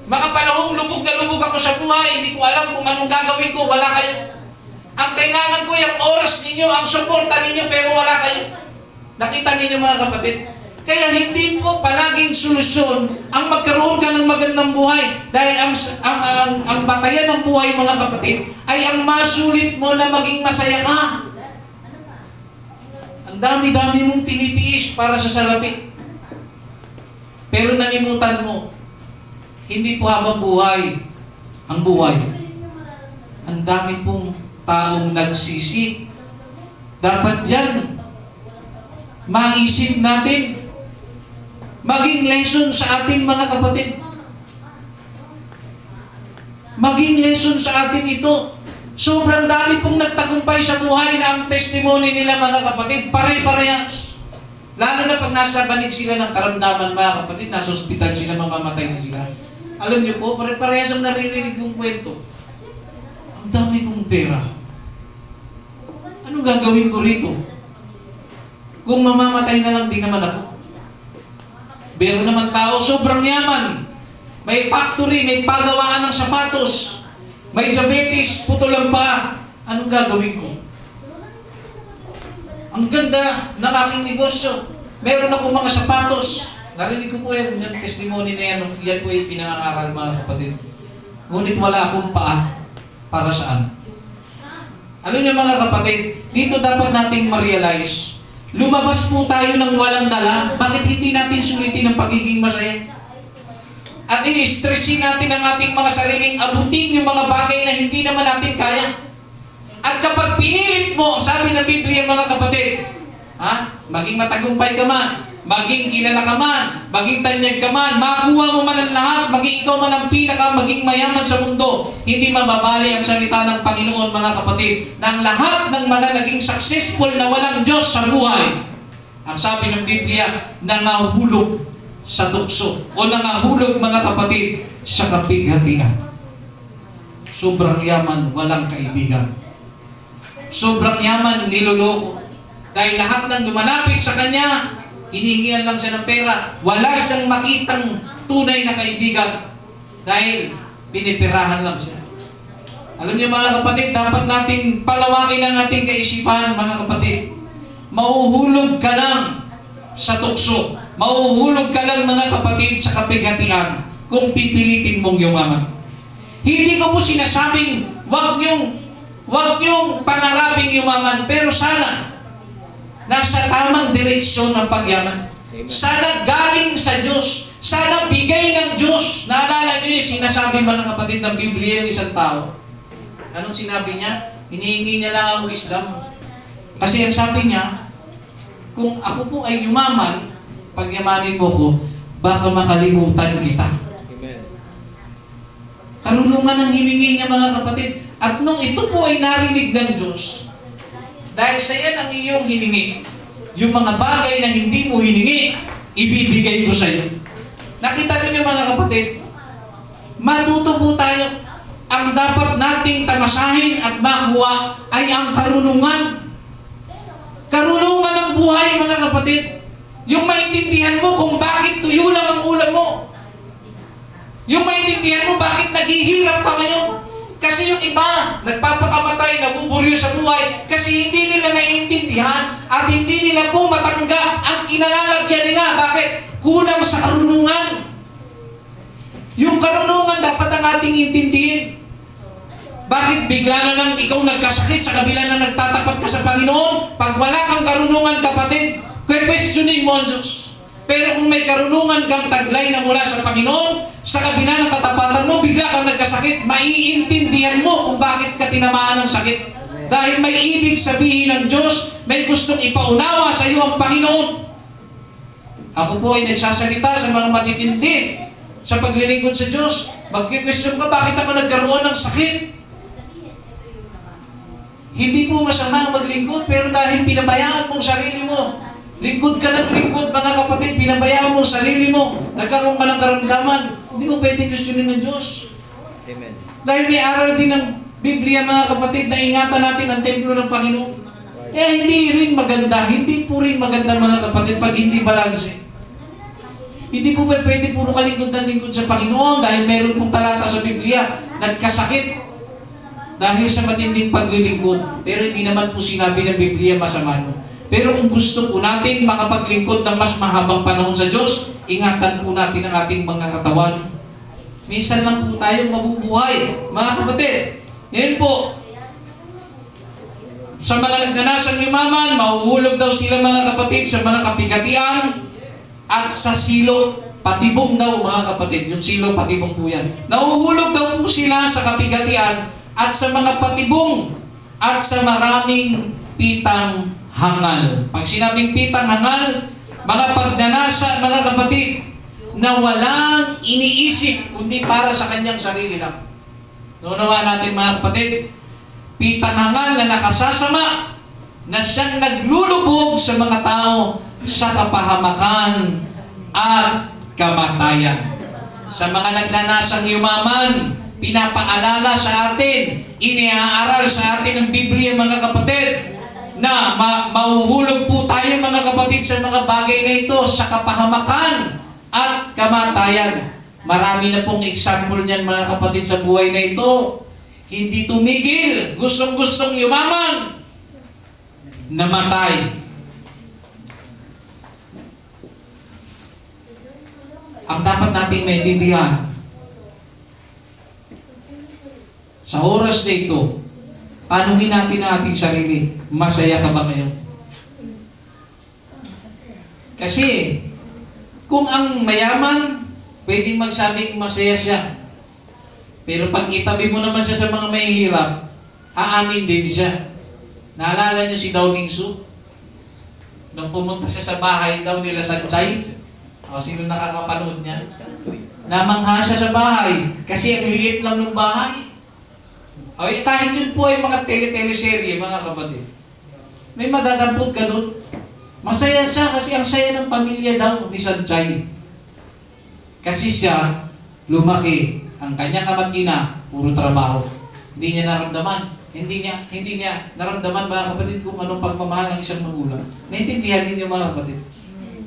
Mga panahong lubog na lubog ako sa buhay, hindi ko alam kung anong gagawin ko, wala kayo. Ang kailangan ko yung oras ninyo, ang suporta ninyo, pero wala kayo. Nakita ninyo mga kapatid? Kaya hindi po palaging solusyon ang magkaroon ka ng magandang buhay. Dahil ang batayan ng buhay mga kapatid ay ang masulit mo na maging masaya ka. Ang dami-dami mong tinitiis para sa salapi. Pero nalimutan mo, hindi po habang buhay ang buhay. Ang dami pong taong nagsisi. Dapat yan maisip natin. Maging lesson sa ating mga kapatid. Maging lesson sa atin ito. Sobrang dami pong nagtagumpay sa buhay na ang testimony nila mga kapatid, pare-parehas. Lalo na pag nasa banig sila ng karamdaman mga kapatid, nasa ospital sila, mamamatay na sila. Alam niyo po, pare-parehas ang naririnig yung kwento. Ang dami kong pera. Anong gagawin ko rito? Kung mamamatay na lang din naman ako. Pero naman tao, sobrang yaman. May factory, may pagawaan ng sapatos. May diabetes, putulang pa. Anong gagawin ko? Ang ganda ng aking negosyo. Meron akong mga sapatos. Narinig ko po yung testimony na yan. Yan po yung pinangangaral mga kapatid. Ngunit wala akong paa. Para saan? Alam niyo mga kapatid, dito dapat nating ma-realize. Lumabas po tayo ng walang dala. Bakit hindi natin sulitin ang pagiging masaya? At i-stressin natin ang ating mga sariling abutin yung mga bagay na hindi naman natin kaya. At kapag pinilit mo, sabi ng Biblia mga kapatid, maging matagumpay ka man, maging kilala ka man, maging tanyag ka man, makuha mo man ang lahat, maging ikaw man ang maging mayaman sa mundo, hindi mababali ang salita ng Panginoon mga kapatid, na ang lahat ng mga naging successful na walang Diyos sa buhay, ang sabi ng Biblia, nangahulog sa tukso, o nangahulog mga kapatid, sa kapighatian. Sobrang yaman, walang kaibigan. Sobrang yaman, niloloko. Dahil lahat ng lumalapit sa kanya, hinihingian lang siya ng pera. Wala siyang makitang tunay na kaibigan. Dahil pinipirahan lang siya. Alam niyo mga kapatid, dapat nating palawakin ang ating kaisipan mga kapatid. Mauhulog ka lang sa tukso. Mauhulog ka lang mga kapatid sa kapighatian kung pipilitin mong yumaman. Hindi ko po sinasabing wag niyong pangaraping yumaman, pero sana nasa tamang direksyon ng pagyaman. Sana galing sa Diyos. Sana bigay ng Diyos. Naalala niyo yung sinasabi mga kapatid ng Biblia yung isang tao. Anong sinabi niya? Hinihingi niya lang ang wisdom. Kasi ang sabi niya, kung ako po ay yumaman, pagyamanin mo ko, baka makalimutan kita. Amen. Karunungan ang hiningi niya mga kapatid. At nung ito po ay narinig ng Diyos, dahil sa yan ang iyong hiningi, yung mga bagay na hindi mo hiningi, ibibigay ko sa iyo. Nakita niyo mga kapatid, matuto po tayo. Ang dapat nating tamasahin at makuha ay ang karunungan. Karunungan ng buhay mga kapatid. Yung maintindihan mo kung bakit tuyo lang ang ulam mo. Yung maintindihan mo bakit naghihirap ka ngayon. Kasi yung iba, nagpapakamatay, nabuburyo sa buhay kasi hindi nila naiintindihan at hindi nila po matanggap ang kinalalagyan nila. Bakit? Kulang sa karunungan. Yung karunungan dapat ang ating intindihin. Bakit bigla na lang ikaw nagkasakit sa kabila na nagtatapat ka sa Panginoon? Pag wala kang karunungan kapatid, questionin mo ang Diyos. Pero kung may karunungan kang taglay na mula sa Panginoon, sa kabila ng katapatan mo, bigla kang nagkasakit, maiintindihan mo kung bakit ka tinamaan ng sakit. Dahil may ibig sabihin ng Diyos, may gustong ipaunawa sa iyo ang Panginoon. Ako po ay nagsasalita sa mga matitindi sa paglilingkod sa Diyos. Magki-question ka, bakit ako nagkaroon ng sakit? Hindi po masama ang maglingkod, pero dahil pinabayaan mo ang sarili mo, lingkod ka ng lingkod, mga kapatid, pinabayaan mo ang sarili mo, nagkaroon ka ng karamdaman, hindi mo pwede questionin ng Diyos. Amen. Dahil may aral din ng Biblia, mga kapatid, na ingatan natin ang templo ng Panginoon. Kaya hindi rin maganda, hindi po rin maganda, mga kapatid, pag hindi balanse. Hindi po pwede puro kalingkod ng lingkod sa Panginoon dahil meron pong talata sa Biblia, nagkasakit dahil sa matinding paglilingkod. Pero hindi naman po sinabi ng Biblia masama nun. Pero kung gusto po natin makapaglingkod ng mas mahabang panahon sa Diyos, ingatan po natin ang ating mga katawan. Minsan lang po tayong mabubuhay, mga kapatid. Ngayon po, sa mga nagnanasang yumaman, mahuhulog daw sila, mga kapatid, sa mga kapigatian at sa silo. Patibong daw, mga kapatid. Yung silo, patibong po yan. Nahuhulog daw po sila sa kapigatian at sa mga patibong at sa maraming pitang hangal. Pag sinabing pitang hangal, mga pagnanasa, mga kapatid, na walang iniisip kundi para sa kanyang sarili lang. Naunawa natin, mga kapatid, pitang hangal na nakasasama na siyang naglulubog sa mga tao sa kapahamakan at kamatayan. Sa mga nagnanasang yumaman, pinapaalala sa atin, iniaaral sa atin ng Biblia, mga kapatid, na mahuhulog po tayo, mga kapatid, sa mga bagay na ito, sa kapahamakan at kamatayan. Marami na pong example niyan, mga kapatid, sa buhay na ito. Hindi tumigil, gustong-gustong yumaman, namatay. Ang dapat nating maintindihan, sa oras na ito, tanungin natin ang ating sarili, masaya ka ba ngayon? Kasi, kung ang mayaman, pwedeng magsabing masaya siya. Pero pag itabi mo naman siya sa mga mahihirap, aamin din siya. Naalala niyo si Downing Su? Nung pumunta siya sa bahay daw nila sa Chay, o sino nakakapanood niya? Namangha siya sa bahay, kasi ang liit lang ng bahay. Ay, kahit yun po ay mga teleserye, mga kapatid. May madadampot ka doon. Masaya siya kasi ang saya ng pamilya daw ni Sanchay. Kasi siya, lumaki. Ang kanyang kamag-ina, puro trabaho. Hindi niya naramdaman. Hindi niya naramdaman, mga kapatid, kung anong pagmamahal ng isang magulang. Naintindihan ninyo, mga kapatid.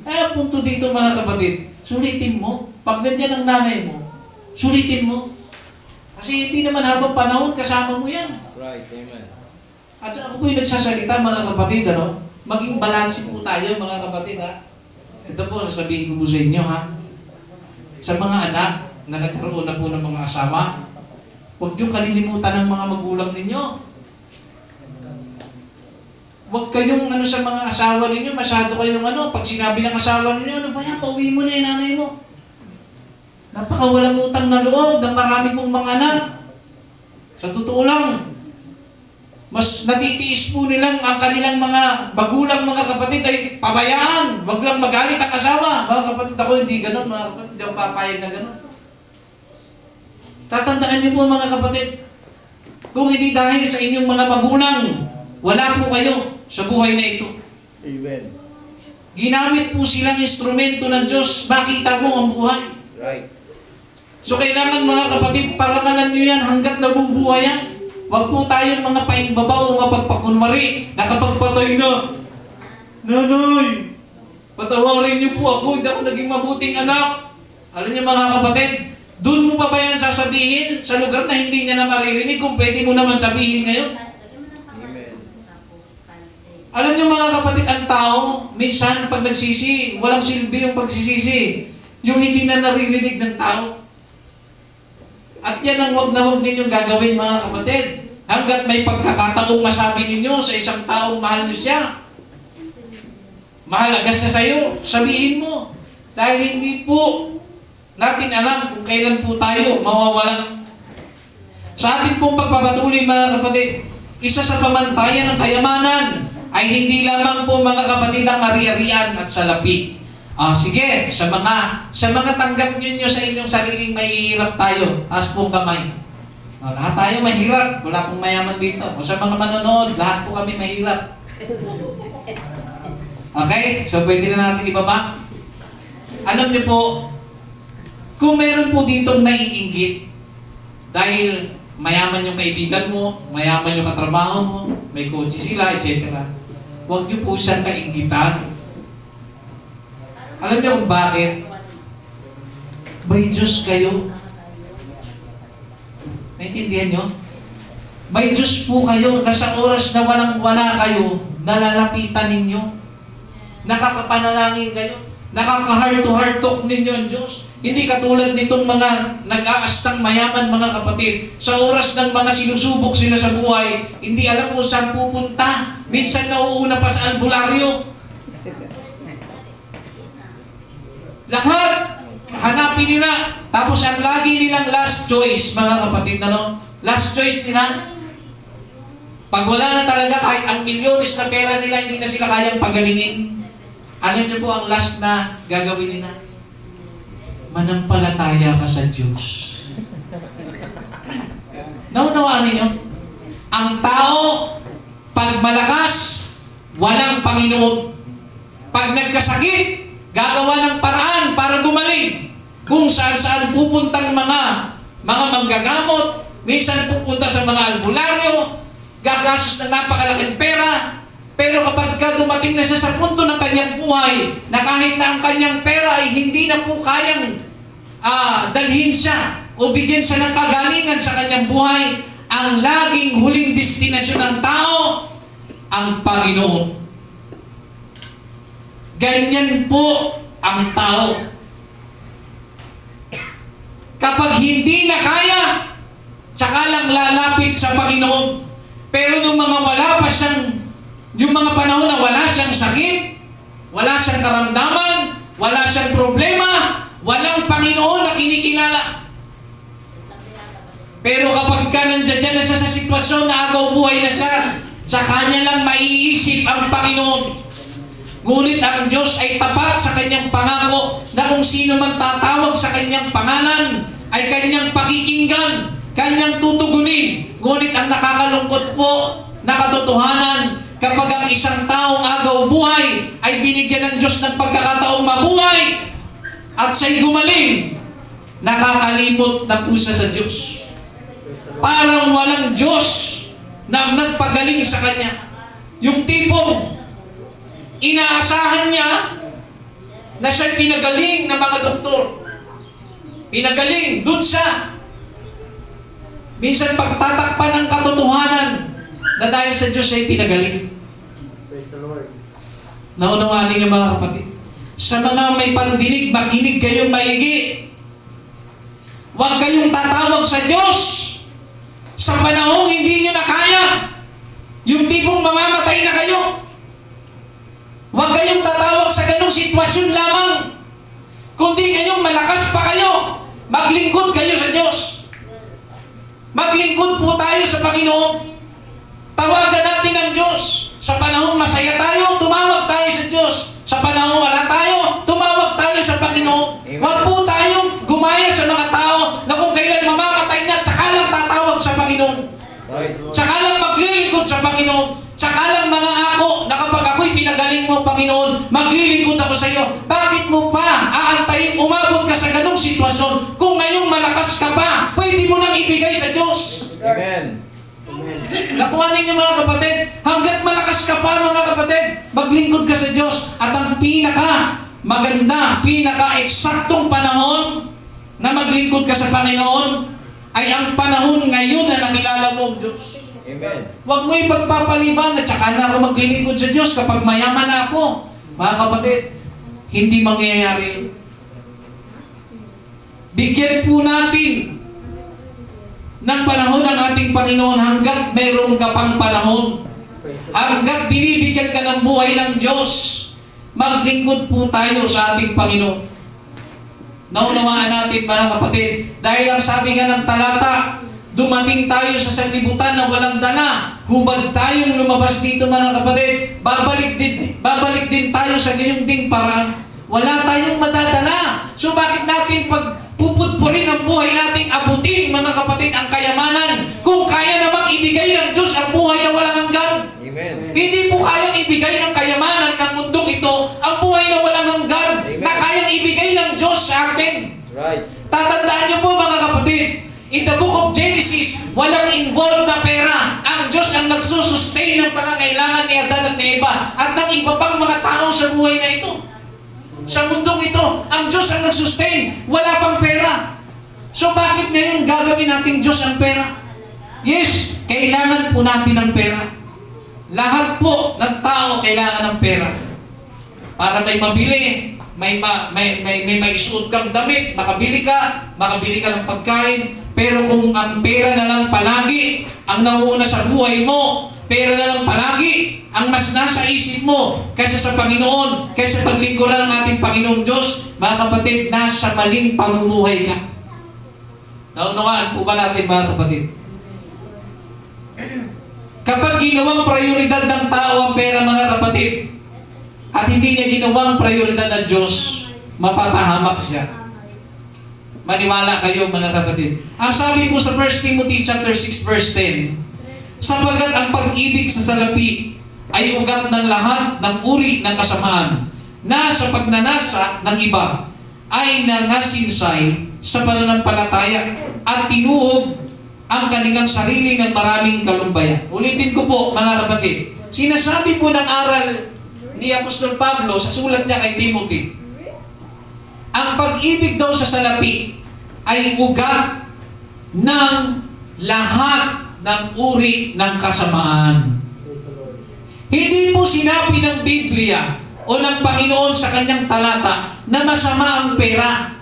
Kaya punto dito, mga kapatid, sulitin mo. Pag nandiyan ang nanay mo, sulitin mo. Kasi hindi naman habang panahon, kasama mo yan. Right, amen. At sa ako po yung nagsasalita, mga kapatid, maging balanse po tayo, mga kapatid, ha? Ito po, sasabihin ko po sa inyo, ha? Sa mga anak na nagkaroon na po ng mga asawa, huwag niyong kalilimutan ng mga magulang ninyo. Huwag kayong sa mga asawa ninyo, masyado kayong pag sinabi ng asawa ninyo, ano ba yan, pauwi mo na yung nanay mo. Napakawalang utang na loob ng marami pong mga anak. Sa totoo lang, mas natitiis po nilang ang kanilang mga magulang, mga kapatid, ay pabayaan. Wag lang magalit ang asawa. Mga kapatid, ako hindi ganun, mga kapatid, hindi ako papayag na ganun. Tatandaan niyo po, mga kapatid, kung hindi dahil sa inyong mga magulang, wala po kayo sa buhay na ito. Amen. Ginamit po silang instrumento ng Diyos, makita mo ang buhay. Right. So kailangan, mga kapatid, parangalan nyo yan hanggat nabubuhay yan. Huwag po tayong mga paingbabaw o mapagpakunwari, nakapagpatay na. Nanay, patawarin niyo po ako, hindi ako naging mabuting anak. Alam niyo, mga kapatid, doon mo pa ba yan sasabihin sa lugar na hindi niya na maririnig kung pwede mo naman sabihin ngayon? Amen. Alam niyo, mga kapatid, ang tao, minsan pag nagsisi, walang silbi yung pagsisisi. Yung hindi na naririnig ng tao. At yan ang wag na wag ninyong gagawin, mga kapatid. Hanggat may pagkakataong masabi ninyo sa isang taong mahal niyo siya, mahalaga siya sa iyo, sabihin mo. Dahil hindi po natin alam kung kailan po tayo mawawalan. Sa ating pong pagpapatuloy mga kapatid, isa sa pamantayan ng kayamanan ay hindi lamang po mga kapatid ang ari-arian at salapi. Sige, sa mga tanggap ninyo sa inyong sariling mahihirap tayo, taas pong kamay. Lahat tayo mahirap, wala pong mayaman dito. O sa mga manonood, lahat po kami mahirap. Okay, so pwede na natin ibaba. Alam niyo po, kung meron po ditong naiinggit, dahil mayaman yung kaibigan mo, mayaman yung katrabaho mo, may kotse sila, etc. Huwag niyo po siyang kainggitan. Alam niyo kung bakit? May Diyos kayo. Naintindihan niyo? May Diyos po kayo na sa oras na walang-wala kayo, nalalapitan ninyo. Nakakapanalangin kayo. Nakaka-heart-to-heart talk ninyo ang Diyos. Hindi katulad nitong mga nag-aastang mayaman mga kapatid. Sa oras ng mga sinusubok sila sa buhay, hindi alam kung saan pupunta. Minsan nauuna pa sa albularyo. Lahat, hanapin nila. Tapos ang lagi nilang last choice, mga kapatid, last choice nila. Pag wala na talaga, kahit ang milyones na pera nila, hindi na sila kayang pagalingin. Alam niyo po ang last na gagawin nila? Manampalataya ka sa Diyos. Naunawaan ninyo? Ang tao, pag malakas, walang Panginoon. Pag nagkasakit, gagawa ng paraan para gumaling. Kung saan-saan pupuntang mga manggagamot, minsan pupunta sa mga albularyo, gagastos ng napakalaking pera. Pero kapag dumating na siya sa punto ng kanyang buhay, na kahit na ang kanyang pera ay hindi na po kayang dalhin siya o bigyan siya ng kagalingan sa kanyang buhay, ang laging huling destinasyon ng tao, ang Panginoon. Ganyan po ang tao. Kapag hindi na kaya, tsaka lang lalapit sa Panginoon. Pero yung mga wala pa siyang yung mga panahon na wala siyang sakit, wala siyang karamdaman, wala siyang problema, walang Panginoon na kinikilala. Pero kapag nandiyan na siya sa sitwasyon na agaw buhay na siya, sa kanya lang maiisip ang Panginoon. Ngunit ang Diyos ay tapat sa kanyang pangako na kung sino man tatawag sa kanyang pangalan ay kanyang pakikinggan, kanyang tutugunin. Ngunit ang nakakalungkot po na katotohanan, kapag ang isang taong agaw buhay ay binigyan ng Diyos ng pagkakataong mabuhay at siya'y gumaling, nakakalimot na po siya sa Diyos. Parang walang Diyos na nagpagaling sa kanya. Yung tipong inaasahan niya na siya'y pinagaling ng mga doktor. Pinagaling, dun siya. Minsan pagtatakpan ng katotohanan na dahil sa Diyos ay pinagaling. Praise the Lord. Naunawaan ninyo mga kapatid. Sa mga may pandinig, makinig kayong maigi. Huwag kayong tatawag sa Diyos sa panahong hindi nyo na kaya. Yung tipong mamamatay na kayo. Huwag kayong tatawag sa ganong sitwasyon lamang. Kundi kayong malakas pa kayo. Maglingkod kayo sa Diyos. Maglingkod po tayo sa Panginoon. Tawagan natin ang Diyos. Sa panahong masaya tayo, tumawag tayo sa Diyos. Sa panahong wala tayo, tumawag tayo sa Panginoon. Huwag po tayong gumaya sa mga tao na kung kailan mamamatay na, tsaka lang tatawag sa Panginoon. Tsaka lang maglilingkod sa Panginoon. Tsaka lang mga ako na kapag ako'y pinagaling mo, Panginoon, maglilingkod ako sa iyo. Bakit mo pa aantayin, umabot ka sa ganong sitwasyon? Kung ngayong malakas ka pa, pwede mo nang ibigay sa Diyos. Amen. Nakuha ninyo mga kapatid, hanggat malakas ka pa mga kapatid, maglingkod ka sa Diyos. At ang maganda, pinaka-eksaktong panahon na maglingkod ka sa Panginoon ay ang panahon ngayon na nakilala mo ang Diyos. Amen. Huwag mo ipagpapaliban na tsaka na ako maglilingkod sa Diyos kapag mayaman na ako. Mga kapatid, hindi mangyayari. Bigyan po natin ng panahon ng ating Panginoon hanggat mayroong ka pang panahon. Hanggat binibigyan ka ng buhay ng Diyos, maglingkod po tayo sa ating Panginoon. Naunawaan natin mga kapatid. Dahil ang sabi nga ng talata, dumating tayo sa sanlibutan na walang dala. Hubad tayong lumabas dito mga kapatid. Babalik din tayo sa gayong ding paraan. Wala tayong madadala. So bakit natin puputpurin ang buhay natin, abutin mga kapatid ang kayamanan kung kaya namang ibigay ng Diyos ang buhay na walang hanggan? Amen. Hindi po kayang ibigay ng kayamanan ng mundong ito ang buhay na walang hanggan na kayang ibigay ng Diyos sa atin. Right. Tatandaan niyo po mga kapatid, in the book of Genesis, walang involved na pera. Ang Diyos ang nagsusustain ng pangangailangan ni Adan at ni Eva at ng iba pang mga tao sa buhay na ito. Sa mundong ito, ang Diyos ang nagsustain. Wala pang pera. So bakit ngayon gagawin natin Diyos ang pera? Yes, kailangan po natin ng pera. Lahat po ng tao kailangan ng pera. Para may mabili, may maisuot kang damit, makabili ka ng pagkain. Pero kung ang pera na lang palagi ang nauuna sa buhay mo, pera na lang palagi ang mas nasa isip mo kaysa sa Panginoon, kaysa paglingkuran ng ating Panginoong Diyos, mga kapatid, nasa maling pamumuhay ka. Naunawaan po ba natin mga kapatid? Kapag ginawang prioridad ng tao ang pera mga kapatid, at hindi niya ginawang prioridad ng Diyos, mapapahamak siya. Maniwala kayo mga kapatid. Ang sabi po sa 1 Timothy chapter 6 verse 10, sapagkat ang pag-ibig sa salapi ay ugat ng lahat ng uri ng kasamaan na sa pagnanasa ng iba ay nangasinsay sa pananampalataya at tinuhog ang kanilang sarili ng maraming kalumbayan. Ulitin ko po mga kapatid, sinasabi po ng aral ni Apostol Pablo sa sulat niya kay Timothy, ang pag-ibig daw sa salapi ay ugat ng lahat ng uri ng kasamaan. Praise the Lord. Hindi po sinabi ng Biblia o ng Panginoon sa kanyang talata na masama ang pera.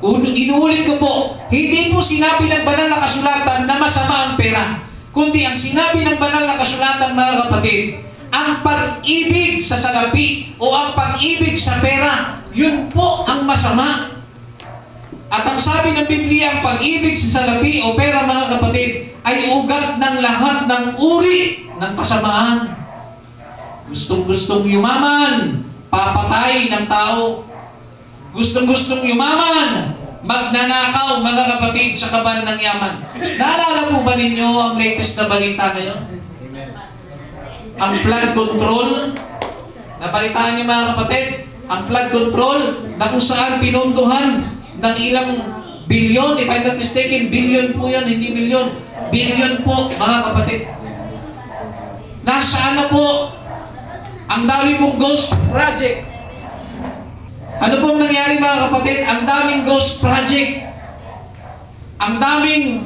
Inuulit ko po, hindi po sinabi ng banal na kasulatan na masama ang pera. Kundi ang sinabi ng banal na kasulatan mga kapatid, ang pag-ibig sa salapi o ang pag-ibig sa pera, yun po ang masama. At ang sabi ng Biblia, ang pag-ibig sa salapi o pera mga kapatid ay ugat ng lahat ng uri ng kasamaan. Gustong-gustong yumaman, papatay ng tao. Gustong-gustong yumaman, magnanakaw mga kapatid sa kaban ng yaman. Naalala po ba ninyo ang latest na balita ngayon? Ang flood control. Nabalitaan niyo mga kapatid, ang flood control na kung saan pinuntuhan ng ilang bilyon, if I'm not mistaken, billion po yan, hindi milyon. Billion po, mga kapatid. Nasaan na po ang dami pong ghost project? Ano pong nangyari mga kapatid? Ang daming ghost project. Ang daming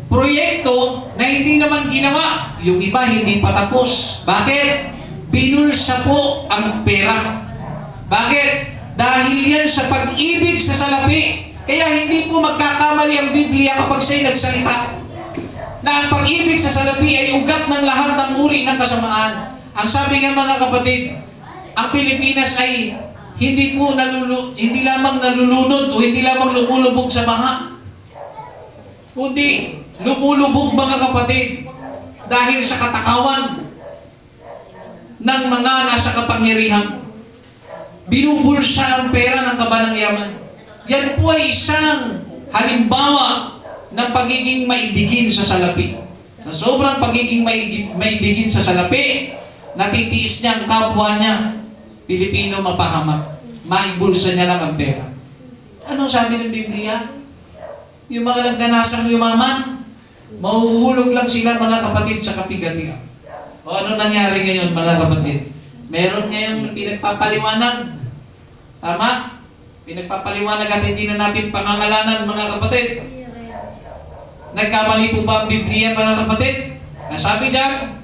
proyekto na hindi naman ginawa. Yung iba hindi pa tapos. Bakit? Binulsa po ang pera. Bakit? Dahil yan sa pag-ibig sa salapi. Kaya hindi po magkakamali ang Biblia kapag siya'y nagsalita na ang pag-ibig sa salapi ay ugat ng lahat ng uri ng kasamaan. Ang sabi nga mga kapatid, ang Pilipinas ay hindi lamang nalulunod o hindi lamang lumulubog sa baha, kundi lumulubog mga kapatid dahil sa katakawan ng mga nasa kapangyarihan. Binubulsa ang pera ng kabanang yaman. Yan po ay isang halimbawa ng pagiging maibigin sa salapi. Sa sobrang pagiging maibigin sa salapi, natitiis niya ang kapwa niya, Pilipino mapahamak. Maibulsa niya lang ang pera. Ano sabi ng Biblia? Yung mga nagnanasang yumaman, mahuhulog lang sila mga kapatid sa kapigatian. O ano nangyari ngayon mga kapatid? Meron ngayong pinagpapaliwanag. Tama? Pinagpapaliwanag at hindi na natin pangangalanan mga kapatid. Nagkamali po ba ang Biblia mga kapatid? Sabi dyan,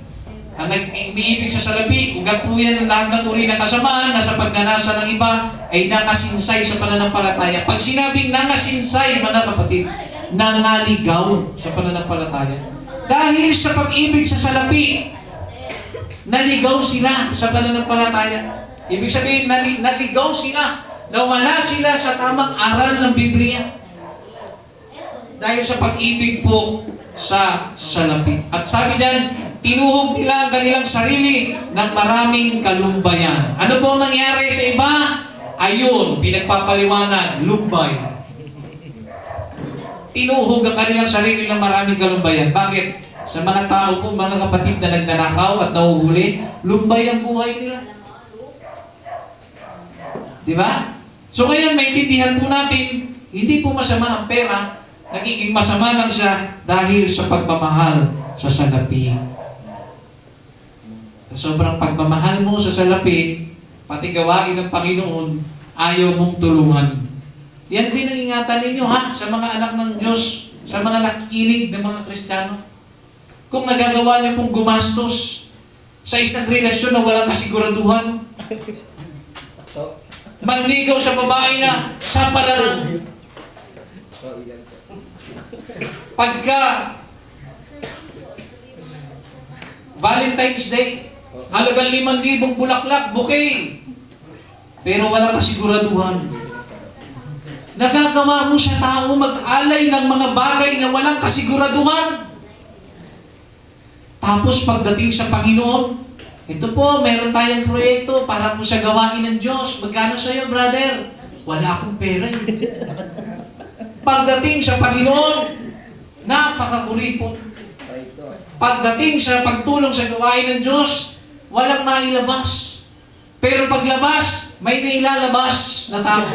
ang nag-iibig sa salapi, ugat po yan ang lahat ng uri ng kasamaan na sa pagnanasa ng iba ay nakasinsay sa pananampalataya. Pag sinabing nakasinsay mga kapatid, nangaligaw sa pananampalataya. Dahil sa pag-ibig sa salapi, naligaw sila sa pananampalataya. Ibig sabihin, naligaw sila Nawala sila sa tamang aral ng Biblia. Dahil sa pag-ibig po sa salapi. At sabi diyan, tinuhog nila ang kanilang sarili ng maraming kalumbayan. Ano po nangyari sa iba? Ayun, pinagpapaliwanag, lumbay. Tinuhog ang kanilang sarili ng maraming kalumbayan. Bakit? Sa mga tao po, mga kapatid na nagnanakaw at nahuhuli, lumbay ang buhay nila. Di ba? So ngayon, maintindihan po natin, hindi po masama ang pera, nagiging masama lang siya dahil sa pagmamahal sa salapi. Sa sobrang pagmamahal mo sa salapi, pati gawain ng Panginoon, ayaw mong tulungan. Yan din ang ingatan ninyo ha, sa mga anak ng Diyos, sa mga nakikinig ng mga Kristiyano. Kung nagagawa niyo pong gumastos sa isang relasyon na walang kasiguraduhan, manligaw sa babae na sa palarang, pagka Valentine's Day, halagang 5,000 bulaklak, bouquet, pero walang kasiguraduhan. Nagagawa mo sa tao mag-alay ng mga bagay na walang kasiguraduhan. Tapos pagdating sa Panginoon, ito po, meron tayong proyekto para po sa gawain ng Diyos. Magkano sa'yo, brother? Wala akong pera eh. Pagdating sa Panginoon, napakakuripot. Pagdating sa pagtulong sa gawain ng Diyos, walang mailabas. Pero paglabas, may nailalabas na tao.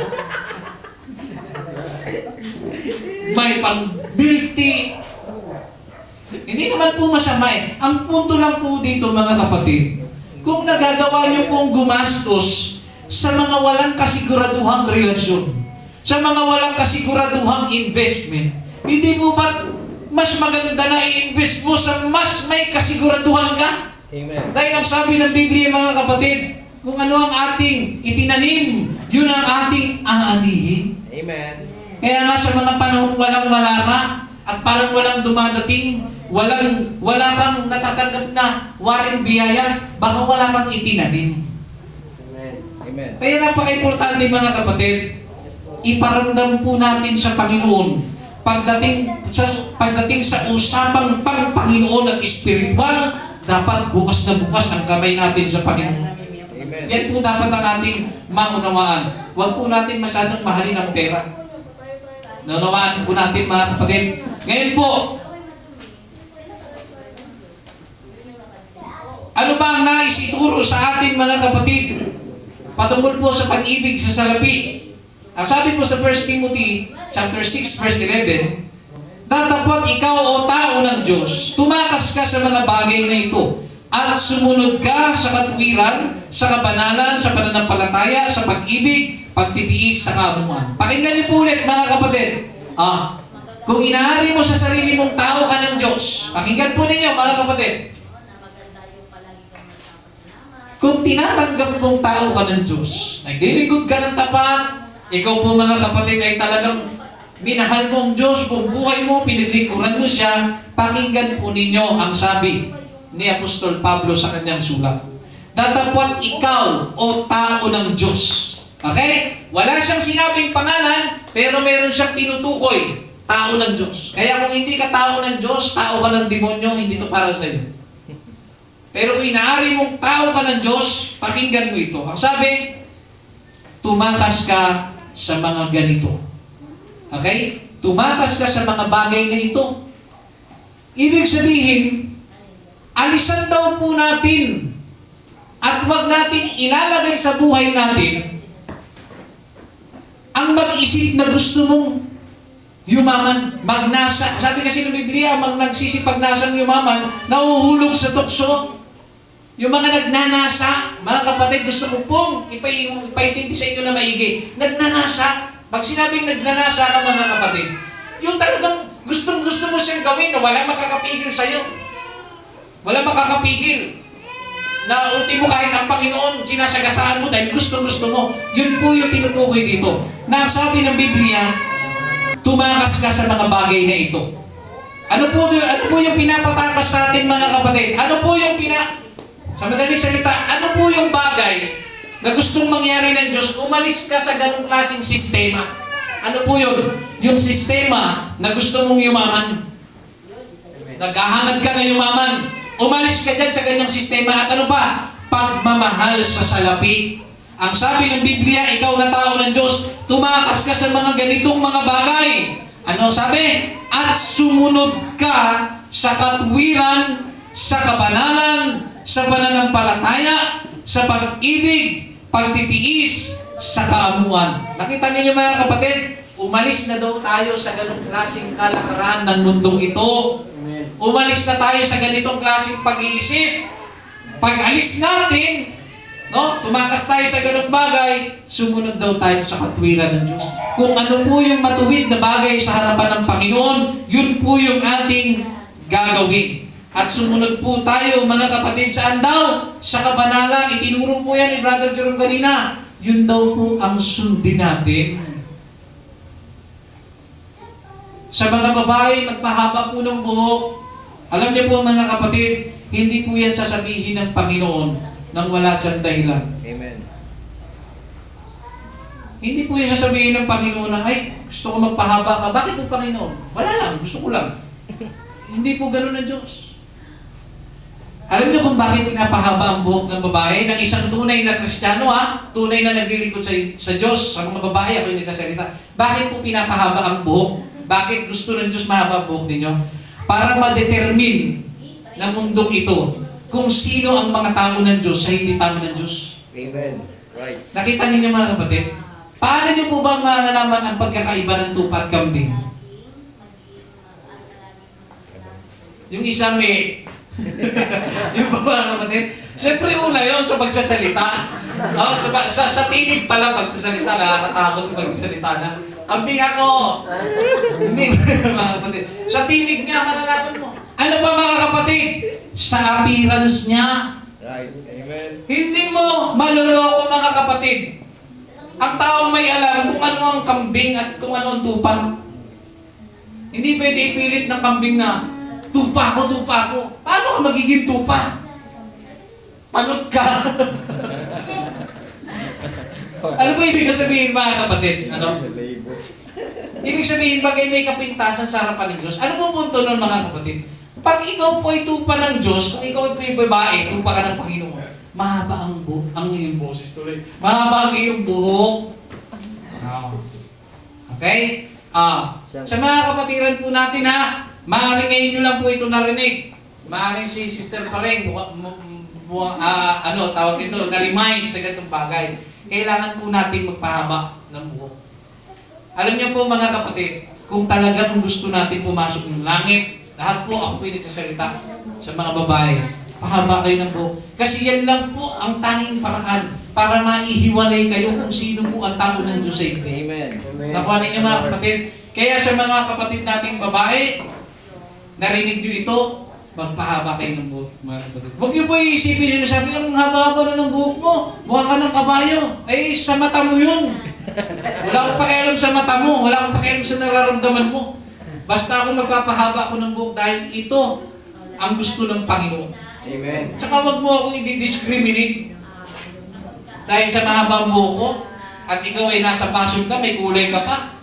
May pang-guilty. Hindi naman po masama eh. Ang punto lang po dito, mga kapatid, kung nagagawa niyo pong gumastos sa mga walang kasiguraduhang relasyon, sa mga walang kasiguraduhang investment, hindi po ba mas maganda na i-invest mo sa mas may kasiguraduhan ka? Amen. Dahil ang sabi ng Biblia, mga kapatid, kung ano ang ating itinanim, yun ang ating aanihin. Amen. Kaya nga sa mga panahon walang-wala ka at parang walang dumadating, wala kang natatanggap na waring biyaya, baka wala kang itinanim. Amen. Amen. Kaya napaka-importante, mga kapatid, iparamdam po natin sa Panginoon pagdating sa usapang pang-Panginoon at espiritual, dapat bukas na bukas ang kamay natin sa Panginoon. Amen. Yan po dapat ang ating maunawaan. Huwag po natin masyadong mahalin ang pera. Naunawaan po natin, mga kapatid. Ngayon po, ano ba ang nais ituro sa ating mga kapatid patungkol po sa pag-ibig sa salapi? Ang sabi po sa 1 Timothy chapter 6 verse 11, "Datapot ikaw o tao ng Diyos, tumakas ka sa mga bagay na ito at sumunod ka sa katuwiran, sa kabanalan, sa pananampalataya, sa pag-ibig, pagtitiis sa kamuhan." Pakinggan niyo po ulit, mga kapatid. Kung inaari mo sa sarili mong tao ka ng Diyos, pakinggan po ninyo, mga kapatid. Kung tinatanggap mong tao ka ng Diyos, naglilingkod ka ng tapat, ikaw po, mga kapatid, ay talagang minahal mo ang Diyos, buong buhay mo, pinaglingkuran mo siya, pakinggan po ninyo ang sabi ni Apostol Pablo sa kanyang sulat. Datapwat ikaw o tao ng Diyos. Okay? Wala siyang sinabing pangalan, pero meron siyang tinutukoy. Tao ng Diyos. Kaya kung hindi ka tao ng Diyos, tao ka ng demonyo, hindi to para sa iyo. Pero kung inaari mong tao ka ng Diyos, pakinggan mo ito. Ang sabi, tumakas ka sa mga ganito. Okay? Tumakas ka sa mga bagay na ito. Ibig sabihin, alisan daw po natin at wag natin ilalagay sa buhay natin ang mag-isip na gusto mong yumaman, magnasa. Sabi kasi ng Biblia, nagsisipagnasang yumaman, nahuhulog sa tukso. Yung mga nagnanasa, mga kapatid, gusto ko pong ipaintindi sa inyo na maigi. Nagnanasa. Pag sinabing nagnanasa ka, mga kapatid, yung talagang gustong-gusto mo siyang gawin na walang makakapigil sa'yo. Walang makakapigil. Na ultimo kahit ang Panginoon, sinasagasaan mo dahil gustong-gusto mo. Yun po yung tinutukoy dito. Na ang sabi ng Biblia, tumakas ka sa mga bagay na ito. Ano po yung pinapatakas sa atin, mga kapatid? Ano po yung sa madaling salita, ano po yung bagay na gustong mangyari ng Diyos, umalis ka sa ganong klaseng sistema. Ano po yun? Yung sistema na gusto mong yumaman. Naghahangad ka na yumaman. Umalis ka dyan sa ganyang sistema. At ano pa? Pagmamahal sa salapi. Ang sabi ng Biblia, ikaw na tao ng Diyos, tumakas ka sa mga ganitong mga bagay. Ano sabi? At sumunod ka sa katwiran, sa kabanalan, sa pananampalataya, sa pag-ibig, pagtitiis, sa kaamuan. Nakita niyo mga kapatid, umalis na daw tayo sa ganong klaseng kalakaran ng mundong ito. Umalis na tayo sa ganitong klaseng pag-iisip. Pag-alis natin, no, tumakas tayo sa ganong bagay, sumunod daw tayo sa katwiran ng Diyos. Kung ano po yung matuwid na bagay sa harapan ng Panginoon, yun po yung ating gagawin. At sumunod po tayo, mga kapatid, saan daw? Sa kabanalan. Itinuro po yan ni Brother Jerome kanina. Yun daw po ang sundin natin. Sa mga babae, magpahaba po ng buhok. Alam niyo po mga kapatid, hindi po yan sasabihin ng Panginoon nang wala siyang dahilan. Amen. Hindi po yan sasabihin ng Panginoon na, ay, gusto ko magpahaba ka. Bakit po Panginoon? Wala lang, gusto ko lang. Hindi po gano'n ng Diyos. Alam niyo kung bakit pinapahaba ang buhok ng babae? Ng isang tunay na Kristiyano, tunay na naglilingkod sa Diyos, sa mga babae, ako yung nagsasalita. Bakit po pinapahaba ang buhok? Bakit gusto ng Diyos mahaba ang buhok ninyo? Para ma-determine ng mundong ito kung sino ang mga tao ng Diyos sa hindi tao ng Diyos. Amen. Right. Nakita ninyo mga kapatid? Paano niyo po ba malalaman ang pagkakaiba ng tupa at kambing? Yung isa may... yung ba mga kapatid? Siyempre una yun sa pagsasalita. Sa tinig pala pagsasalita, nakakatakot yung pagsasalita na. Kambing ako! Hindi mga kapatid. Sa tinig niya, malalaman mo. Ano ba mga kapatid? Sa appearance niya. Right. Amen. Hindi mo maluloko mga kapatid. Ang taong may alam kung ano ang kambing at kung ano ang tupa. Hindi pwede ipilit ng kambing na tupa ko, tupa ko. Paano ka magiging tupa? Panot ka. Ano ba ibig sabihin mga kapatid? Ano? Ibig sabihin, bagay may kapintasan sa harapan ng Diyos. Ano po punto nun mga kapatid? Pag ikaw po ay tupa ng Diyos, kung ikaw po ay babae, tupa ka ng Panginoon, mahaba ang buhok, ang iyong boses tuloy. Mahaba ang iyong buhok. Okay? Sa mga kapatiran po natin maaaring ngayon nyo lang po ito narinig. Maaaring si Sister Pareng, tawag ito, na-remind sa ganitong bagay. Kailangan po natin magpahaba ng buhok. Alam niyo po mga kapatid, kung talagang gusto natin pumasok ng langit, lahat po ako po yung nagsasalita sa mga babae, pahaba kayo ng buhok. Kasi yan lang po ang tanging paraan para maihiwalay kayo kung sino po ang tao ng Diyos sa inyo. Amen. Nakuha ninyo mga kapatid. Kaya sa mga kapatid nating babae, narinig nyo ito, magpahaba kayo ng buhok, mga kapatid. Huwag nyo po iisipin nyo, sabi ang haba-haba na ng buhok mo, mukha ka ng kabayo. Eh, sa mata mo yun. Wala akong pakialam sa mata mo, wala akong pakialam sa nararamdaman mo. Basta ako magpapahaba ko ng buhok dahil ito ang gusto ng Panginoon. Amen. Tsaka wag mo akong i-discriminate. Dahil sa mahabang buhok ko, at ikaw ay nasa fashion ka, may kulay ka pa.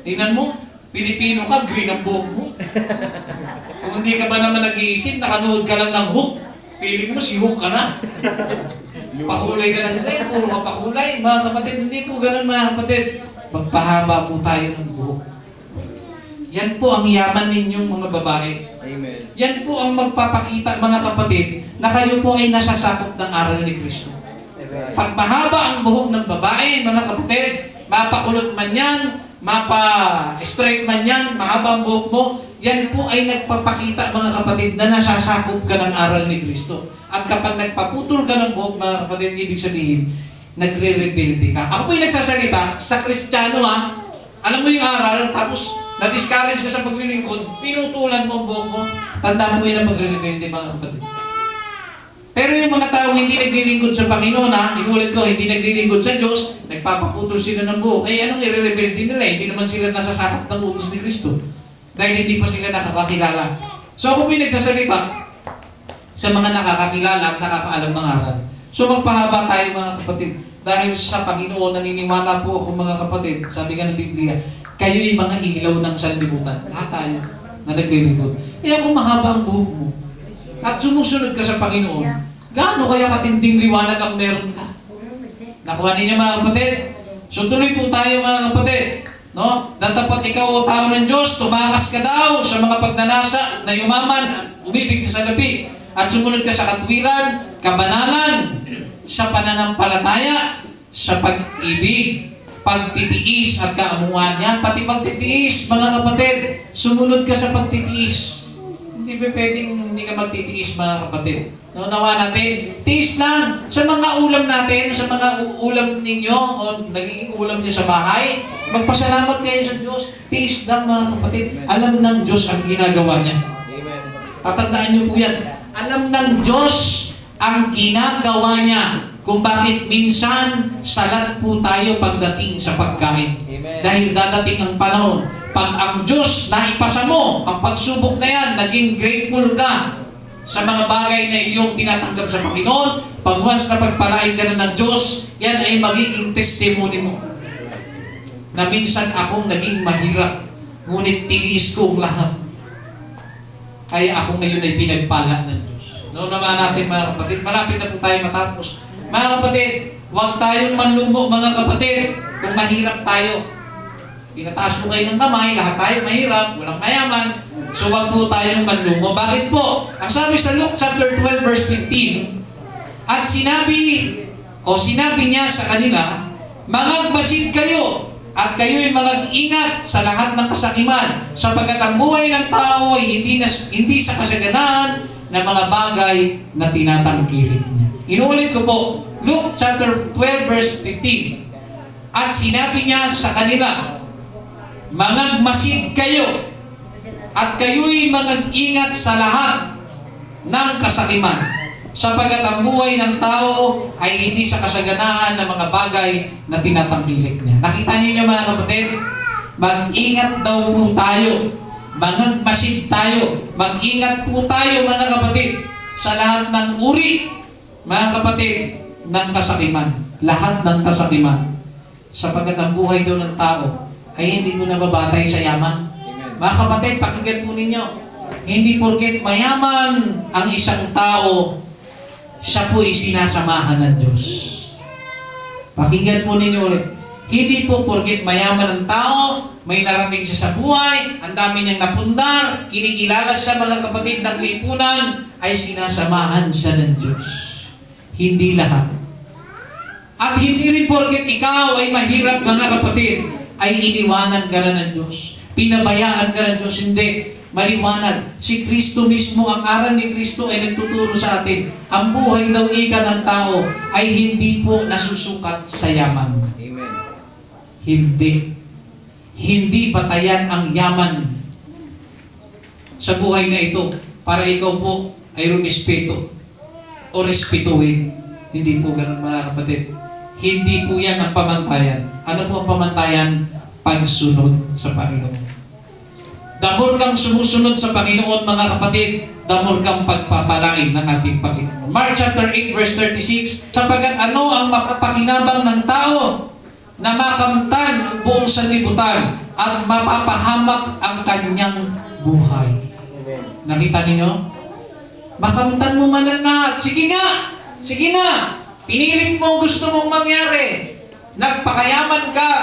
Tingnan mo, Pilipino ka, green ang buhok mo. Kung hindi ka ba naman nag-iisip, nakanood ka lang ng Hook, feeling mo si Hook ka na. Pakulay ka ng kulay, puro ka pakulay. Mga kapatid, hindi po ganun mga kapatid. Magpahaba po tayo ng buhok. Yan po ang yaman ninyong mga babae. Amen. Yan po ang magpapakita mga kapatid na kayo po ay nasasakop ng aral ni Kristo. Pag mahaba ang buhok ng babae, mga kapatid, mapakulot man yan, mapa-straight man yan, mahaba ang buhok mo, yan po ay nagpapakita mga kapatid na nasasakop ka ng aral ni Kristo. At kapag nagpaputol ka ng buhok mga kapatid, ibig sabihin, nagre-rebelde ka. Ako po yung nagsasalita, sa Kristiyano alam mo yung aral, tapos na-discourage ka sa paglilingkod, pinutulan mo ang buhok mo, tandaan mo yun ang pagre-rebelde mga kapatid. Pero yung mga taong hindi naglilingkod sa Panginoon, inulit ko, hindi naglilingkod sa Diyos, nagpapaputol sila ng buhok. Eh, anong i-rebelde nila? Hindi naman sila nasasakop ng utos ni Kristo. Dahil hindi pa sila nakakakilala. So ako po yung nagsasalita sa mga nakakakilala at nakakaalam ng aral. So magpahaba tayo mga kapatid. dahil sa Panginoon, naniniwala po ako mga kapatid, sabi nga ng Biblia, kayo'y mga ilaw ng sanlibutan. Lahat tayo na naglilingkod. Kaya kung mahaba ang buhok mo, at sumusunod ka sa Panginoon, gaano kaya katinding liwanag ang meron ka? Nakuha ninyo mga kapatid? So tuloy po tayo mga kapatid. No? Dapat ikaw o tao ng Diyos, tumakas ka daw sa mga pagnanasa na yumaman, umibig sa salapi, at sumunod ka sa katwiran, kabanalan, sa pananampalataya, sa pag-ibig, pagtitiis at kaamuan niya. Pati pagtitiis, mga kapatid, sumunod ka sa pagtitiis. Hindi ba pwedeng hindi ka magtitiis mga kapatid? No, nawa natin, tiis lang sa mga ulam natin, sa mga ulam ninyo o nagiging ulam niyo sa bahay. Magpasalamat kayo sa Diyos. Tiis lang mga kapatid. Alam ng Diyos ang ginagawa niya. Amen. Tatandaan niyo po yan. Alam ng Diyos ang ginagawa niya kung bakit minsan salat po tayo pagdating sa pagkain. Amen. Dahil dadating ang panahon, pag ang Diyos na ipasa mo, ang pagsubok na yan, naging grateful ka sa mga bagay na iyong tinatanggap sa Panginoon, pag once na pagpalain ka na ng Diyos, yan ay magiging testimony mo. Na minsan akong naging mahirap, ngunit tiniis ko ang lahat. Kaya ako ngayon ay pinagpala ng Diyos. Noon naman natin mga kapatid, malapit na po tayo matapos. Mga kapatid, huwag tayong manlumo mga kapatid kung mahirap tayo. Pinataas mo kayo ng kamay, lahat tayo mahirap, walang mayaman. So wag po tayong manlumo. Bakit po? Ang sabi sa Luke chapter 12 verse 15, at sinabi niya sa kanila, magmasid kayo at kayo'y mag-ingat sa lahat ng kasakiman, sapagkat ang buhay ng tao ay hindi sa kasaganaan na mga bagay na tinatangkilik niya. Inuulit ko po, Luke chapter 12 verse 15. At sinabi niya sa kanila, magmasid kayo at kayo'y mag-ingat sa lahat ng kasakiman, sapagkat ang buhay ng tao ay hindi sa kasaganaan ng mga bagay na tinatangkilik niya. Nakita niyo mga kapatid? Mag-ingat daw po tayo. Magmasid tayo. Mag-ingat po tayo mga kapatid sa lahat ng uri, mga kapatid, ng kasakiman. Lahat ng kasakiman. Sapagkat ang buhay daw ng tao ay hindi po nababatay sa yaman. Mga kapatid, pakinggan po ninyo. Hindi porket mayaman ang isang tao, siya po ay sinasamahan ng Diyos. Pakinggan po ninyo ulit. Hindi po porket mayaman ang tao, may narating siya sa buhay, ang dami niyang napundar, kinikilala sa mga kapatid ng lipunan, ay sinasamahan siya ng Diyos. Hindi lahat. At hindi rin porket ikaw ay mahirap mga kapatid, ay iniwanan ka na ng Diyos. Pinabayaan ka ng Diyos. Hindi. Maliwanag. Si Kristo mismo, ang aral ni Kristo ay nagtuturo sa atin. Ang buhay daw ika ng tao ay hindi po nasusukat sa yaman. Amen. Hindi. Hindi batayan ang yaman sa buhay na ito para ikaw po ay rumispeto o respetuhin. Hindi po ganun mga kapatid. Hindi po yan ang pamantayan. Ano po ang pamantayan? Pagsunod sa Panginoon. The more kang sumusunod sa Panginoon, mga kapatid, the more kang pagpapalain ng ating Panginoon. Mark chapter 8 verse 36, sapagkat ano ang makapakinabang ng tao na makamtan ang buong sanlibutan at mapapahamak ang kanyang buhay. Amen. Nakita ninyo? Makamtan mo man ang lahat. Sige nga! Sige na! Pinilit mo gusto mong mangyari. Nagpakayaman ka.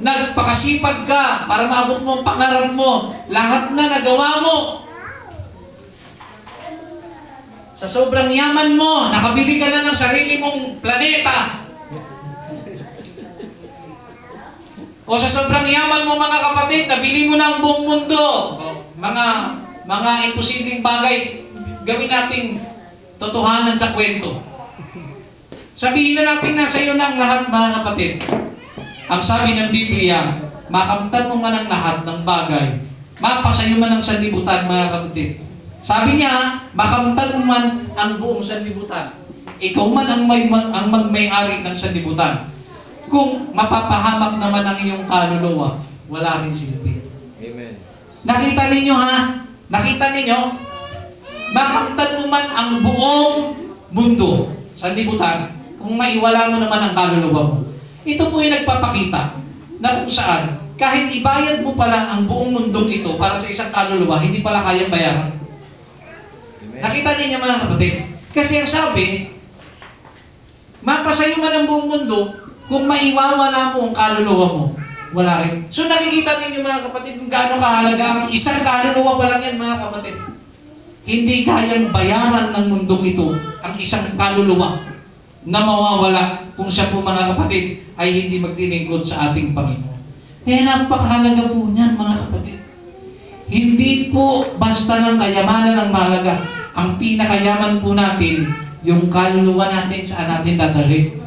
Nagpakasipag ka para maabot mo ang pangarap mo. Lahat na nagawa mo. Sa sobrang yaman mo, nakabili ka na ng sarili mong planeta. O sa sobrang yaman mo mga kapatid, nabili mo na ang buong mundo. Mga imposibleng bagay, gawin nating totohanan sa kwento. Sabihin na natin nasa iyo na ang lahat mga kapatid. Ang sabi ng Biblia, makamtan mo man ang lahat ng bagay, mapasayo man ang sanlibutan, mga kapatid. Sabi niya, makamtan mo man ang buong sanlibutan. Ikaw man ang magmay-ari ng sanlibutan. Kung mapapahamak naman ang iyong kaluluwa, wala rin silbi. Amen. Nakita ninyo ha? Nakita ninyo? Makamtan mo man ang buong mundo, sanlibutan. kung maiwala mo naman ang kaluluwa mo. Ito po yung nagpapakita na kung saan, kahit ibayad mo pala ang buong mundong ito para sa isang kaluluwa, hindi pala kayang bayaran. Nakita ninyo mga kapatid? Kasi ang sabi, mapasayo man ang buong mundo, kung maiwawala mo ang kaluluwa mo, wala rin. So nakikita ninyo mga kapatid kung gaano kahalaga ang isang kaluluwa pa lang yan mga kapatid. Hindi kayang bayaran ng mundong ito ang isang kaluluwa na mawawala kung siya po mga kapatid ay hindi maglilingkod sa ating Panginoon. Kaya napakahalaga po niyan mga kapatid. Hindi po basta ng kayamanan ang mahalaga. Ang pinakayaman po natin, yung kaluluwa natin saan natin dadalhin.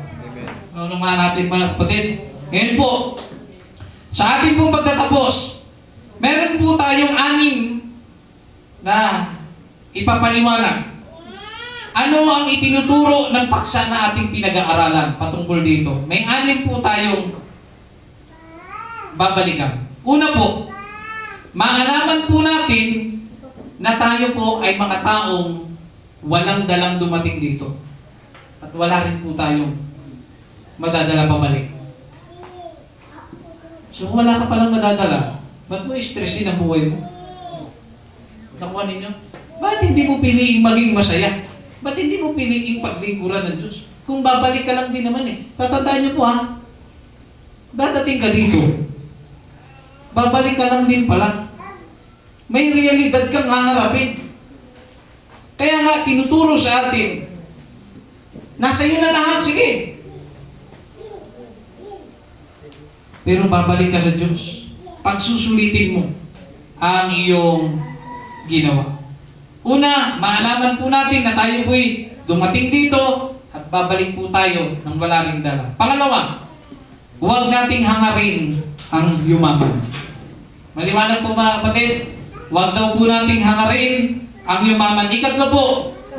Ano nga natin mga kapatid? Ngayon po, sa ating pong pagtatapos, meron po tayong 6 na ipapaliwanag. Ano ang itinuturo ng paksa na ating pinag-aaralan patungkol dito? May 6 po tayong babalikan. Una po, maalaman po natin na tayo po ay mga taong walang dalang dumating dito. At wala rin po tayong madadala pabalik. So wala ka palang madadala, ba't mo i-stressin ang buhay mo? Nakuha ninyo? Ba't hindi mo piliing maging masaya? Ba't hindi mo piliing paglingkuran ng Diyos? Kung babalik ka lang din naman eh. Tatandaan niyo po ha, dadating ka dito. Babalik ka lang din pala. May realidad kang haharapin. Kaya nga, tinuturo sa atin, nasa iyo na lahat, sige. Pero babalik ka sa Diyos. Pagsusulitin mo ang iyong ginawa. Una, maalaman po natin na tayo po'y dumating dito at babalik po tayo ng wala ring dala. Pangalawa, huwag nating hangarin ang yumaman. Maliwanag po mga kapatid, huwag daw po nating hangarin ang yumaman. Ikatlo po,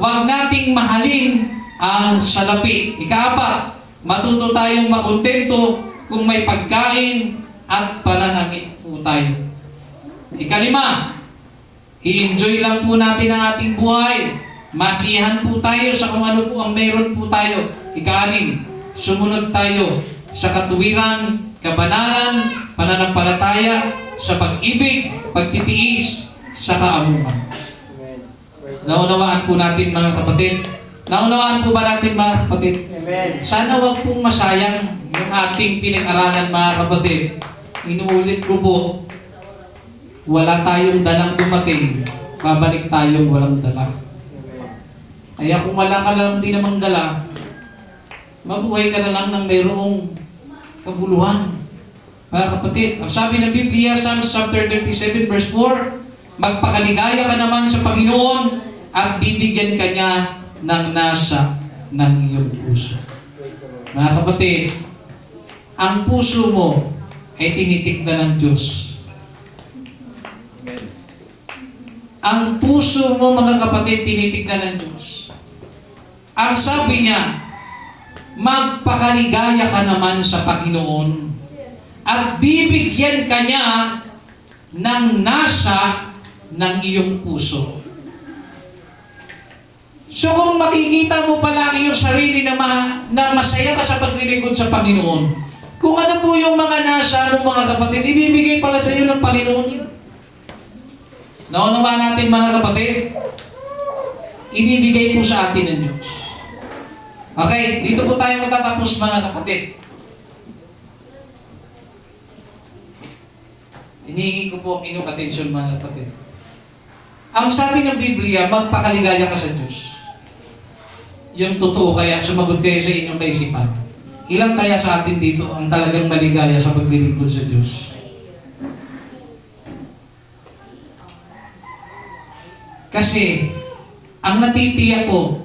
huwag nating mahalin ang salapi. Ika-4, matuto tayong makontento kung may pagkain at pananamit po tayo. Ika-5, i-enjoy lang po natin ang ating buhay. Masiyahan po tayo sa kung ano po ang meron po tayo. Ika-6, sumunod tayo sa katuwiran, kabanalan, pananampalataya, sa pag-ibig, pagtitiis, sa kaamuhan. Naunawaan po natin mga kapatid. Naunawaan po ba natin mga kapatid? Amen. Sana wag pong masayang yung ating pinag-aralan mga kapatid. Inuulit ko po, wala tayong dalang dumating, babalik tayong walang dala. Kaya kung wala ka lang din namang dala, mabuhay ka na lang ng mayroong kabuluhan. Mga kapatid, ang sabi ng Biblia, Psalms chapter 37 verse 4, magpakaligaya ka naman sa Panginoon at bibigyan ka niya ng nasa ng iyong puso. Mga kapatid, ang puso mo ay tinitignan ng Diyos. Ang puso mo, mga kapatid, tinitignan ng Diyos. Ang sabi niya, magpakaligaya ka naman sa Panginoon at bibigyan ka niya ng nasa ng iyong puso. So kung makikita mo pala ang iyong sarili na masaya ka sa paglilingkod sa Panginoon, kung ano po yung mga nasa mo mga kapatid, ibibigay pala sa iyo ng Panginoon yun. Naunawaan natin mga kapatid, ibibigay po sa atin ng Diyos. Okay, dito po tayo matatapos mga kapatid. Hinihingi ko po ang inyong atensyon mga kapatid. Ang sabi ng Biblia, magpakaligaya ka sa Diyos. Yung totoo kaya, sumagot kayo sa inyong kaisipan. Ilang kaya sa atin dito ang talagang maligaya sa paglilingkod sa Diyos? Kasi, ang natitiyak ko,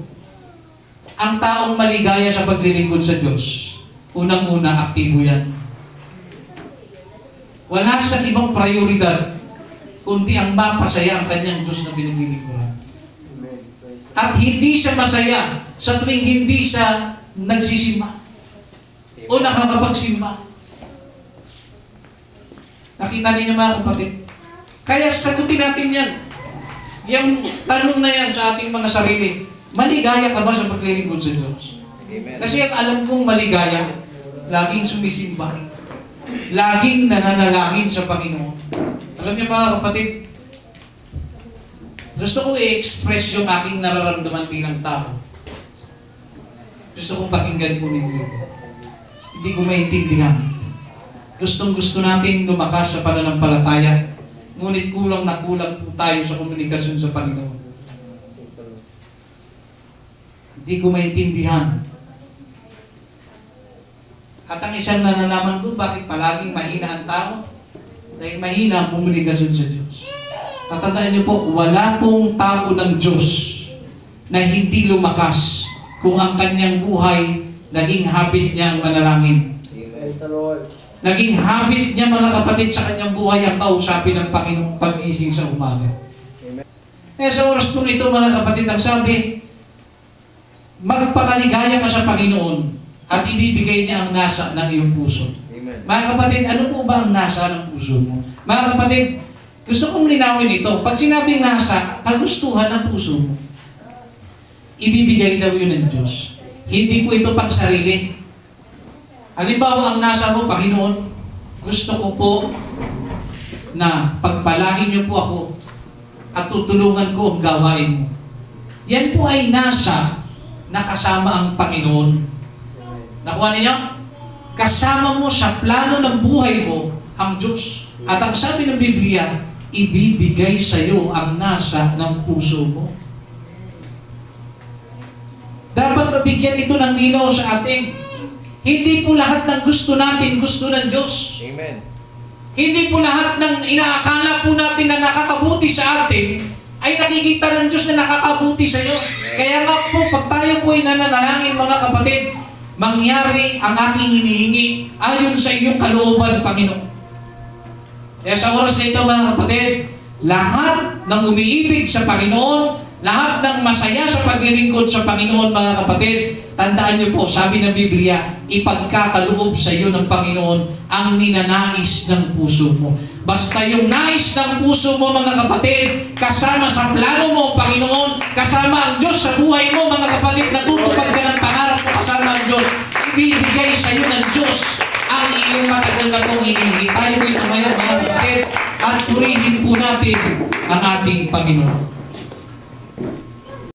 ang taong maligaya sa paglilingkod sa Diyos, unang-una, aktibo yan. Wala sa ibang prioridad, kundi ang mapasaya ang kanyang Diyos na pinaglilingkuran. At hindi siya masaya sa tuwing hindi siya nagsisimba o nakakapagsimba. Nakita niyo mga kapatid? Kaya sagutin natin yan. Yung tanong na yan sa ating mga sarili, maligaya ka ba sa paglilingkod sa Diyos? Amen. Kasi ang alam kong maligaya, laging sumisimba, laging nananalangin sa Panginoon. Alam niyo mga kapatid, gusto ko i-express yung aking nararamdaman bilang tao. Gusto kong pakinggan po ninyo ito. Hindi ko maintindihan. Gustong-gusto natin lumakas sa pananampalataya, ngunit kulang na kulang po tayo sa komunikasyon sa Panginoon. Hindi ko maintindihan. At ang isang nalalaman ko, bakit palaging mahina ang tao? Dahil mahina ang komunikasyon sa Diyos. Tatandaan niyo po, wala pong tao ng Diyos na hindi lumakas kung ang kanyang buhay naging habit niya ang manalangin. Naging habit niya mga kapatid sa kanyang buhay ang kausapin ng Panginoong pag-ising sa umaga. Kaya sa oras kong ito mga kapatid, ang sabi, magpakaligaya ka sa Panginoon at ibibigay niya ang nasa ng iyong puso. Amen. Mga kapatid, ano po ba ang nasa ng puso mo? Mga kapatid, gusto kong linawin ito. Pag sinabing nasa, kagustuhan ng puso mo. Ibibigay daw yun ng Diyos. Hindi po ito pang sarili. Halimbawa, ang nasa mo, Panginoon, gusto ko po na pagpalain niyo po ako at tutulungan ko ang gawain mo. Yan po ay nasa na kasama ang Panginoon. Nakuha ninyo? Kasama mo sa plano ng buhay mo ang Diyos. At ang sabi ng Biblia, ibibigay sa iyo ang nasa ng puso mo. Dapat mabigyan ito ng linaw sa atin. Hindi po lahat ng gusto natin, gusto ng Diyos. Amen. Hindi po lahat ng inaakala po natin na nakakabuti sa atin, ay nakikita ng Diyos na nakakabuti sa iyo. Kaya nga po, pag tayo po ay nananalangin mga kapatid, mangyari ang aking hinihingi ayon sa iyong kalooban, Panginoon. Kaya sa oras na ito mga kapatid, lahat ng umiibig sa Panginoon, lahat ng masaya sa paglilingkod sa Panginoon mga kapatid, tandaan niyo po, sabi ng Biblia, ipagkakaloob sa iyo ng Panginoon ang ninanais ng puso mo. Basta yung nais ng puso mo mga kapatid, kasama sa plano mo, Panginoon, kasama ang Diyos sa buhay mo mga kapatid, natutupad ka ng pangarap mo kasama ang Diyos, ibibigay sa iyo ng Diyos ang iyong matagal na pong hinihingi. Tayo po'y tumayo mga kapatid at purihin po natin ang ating Panginoon.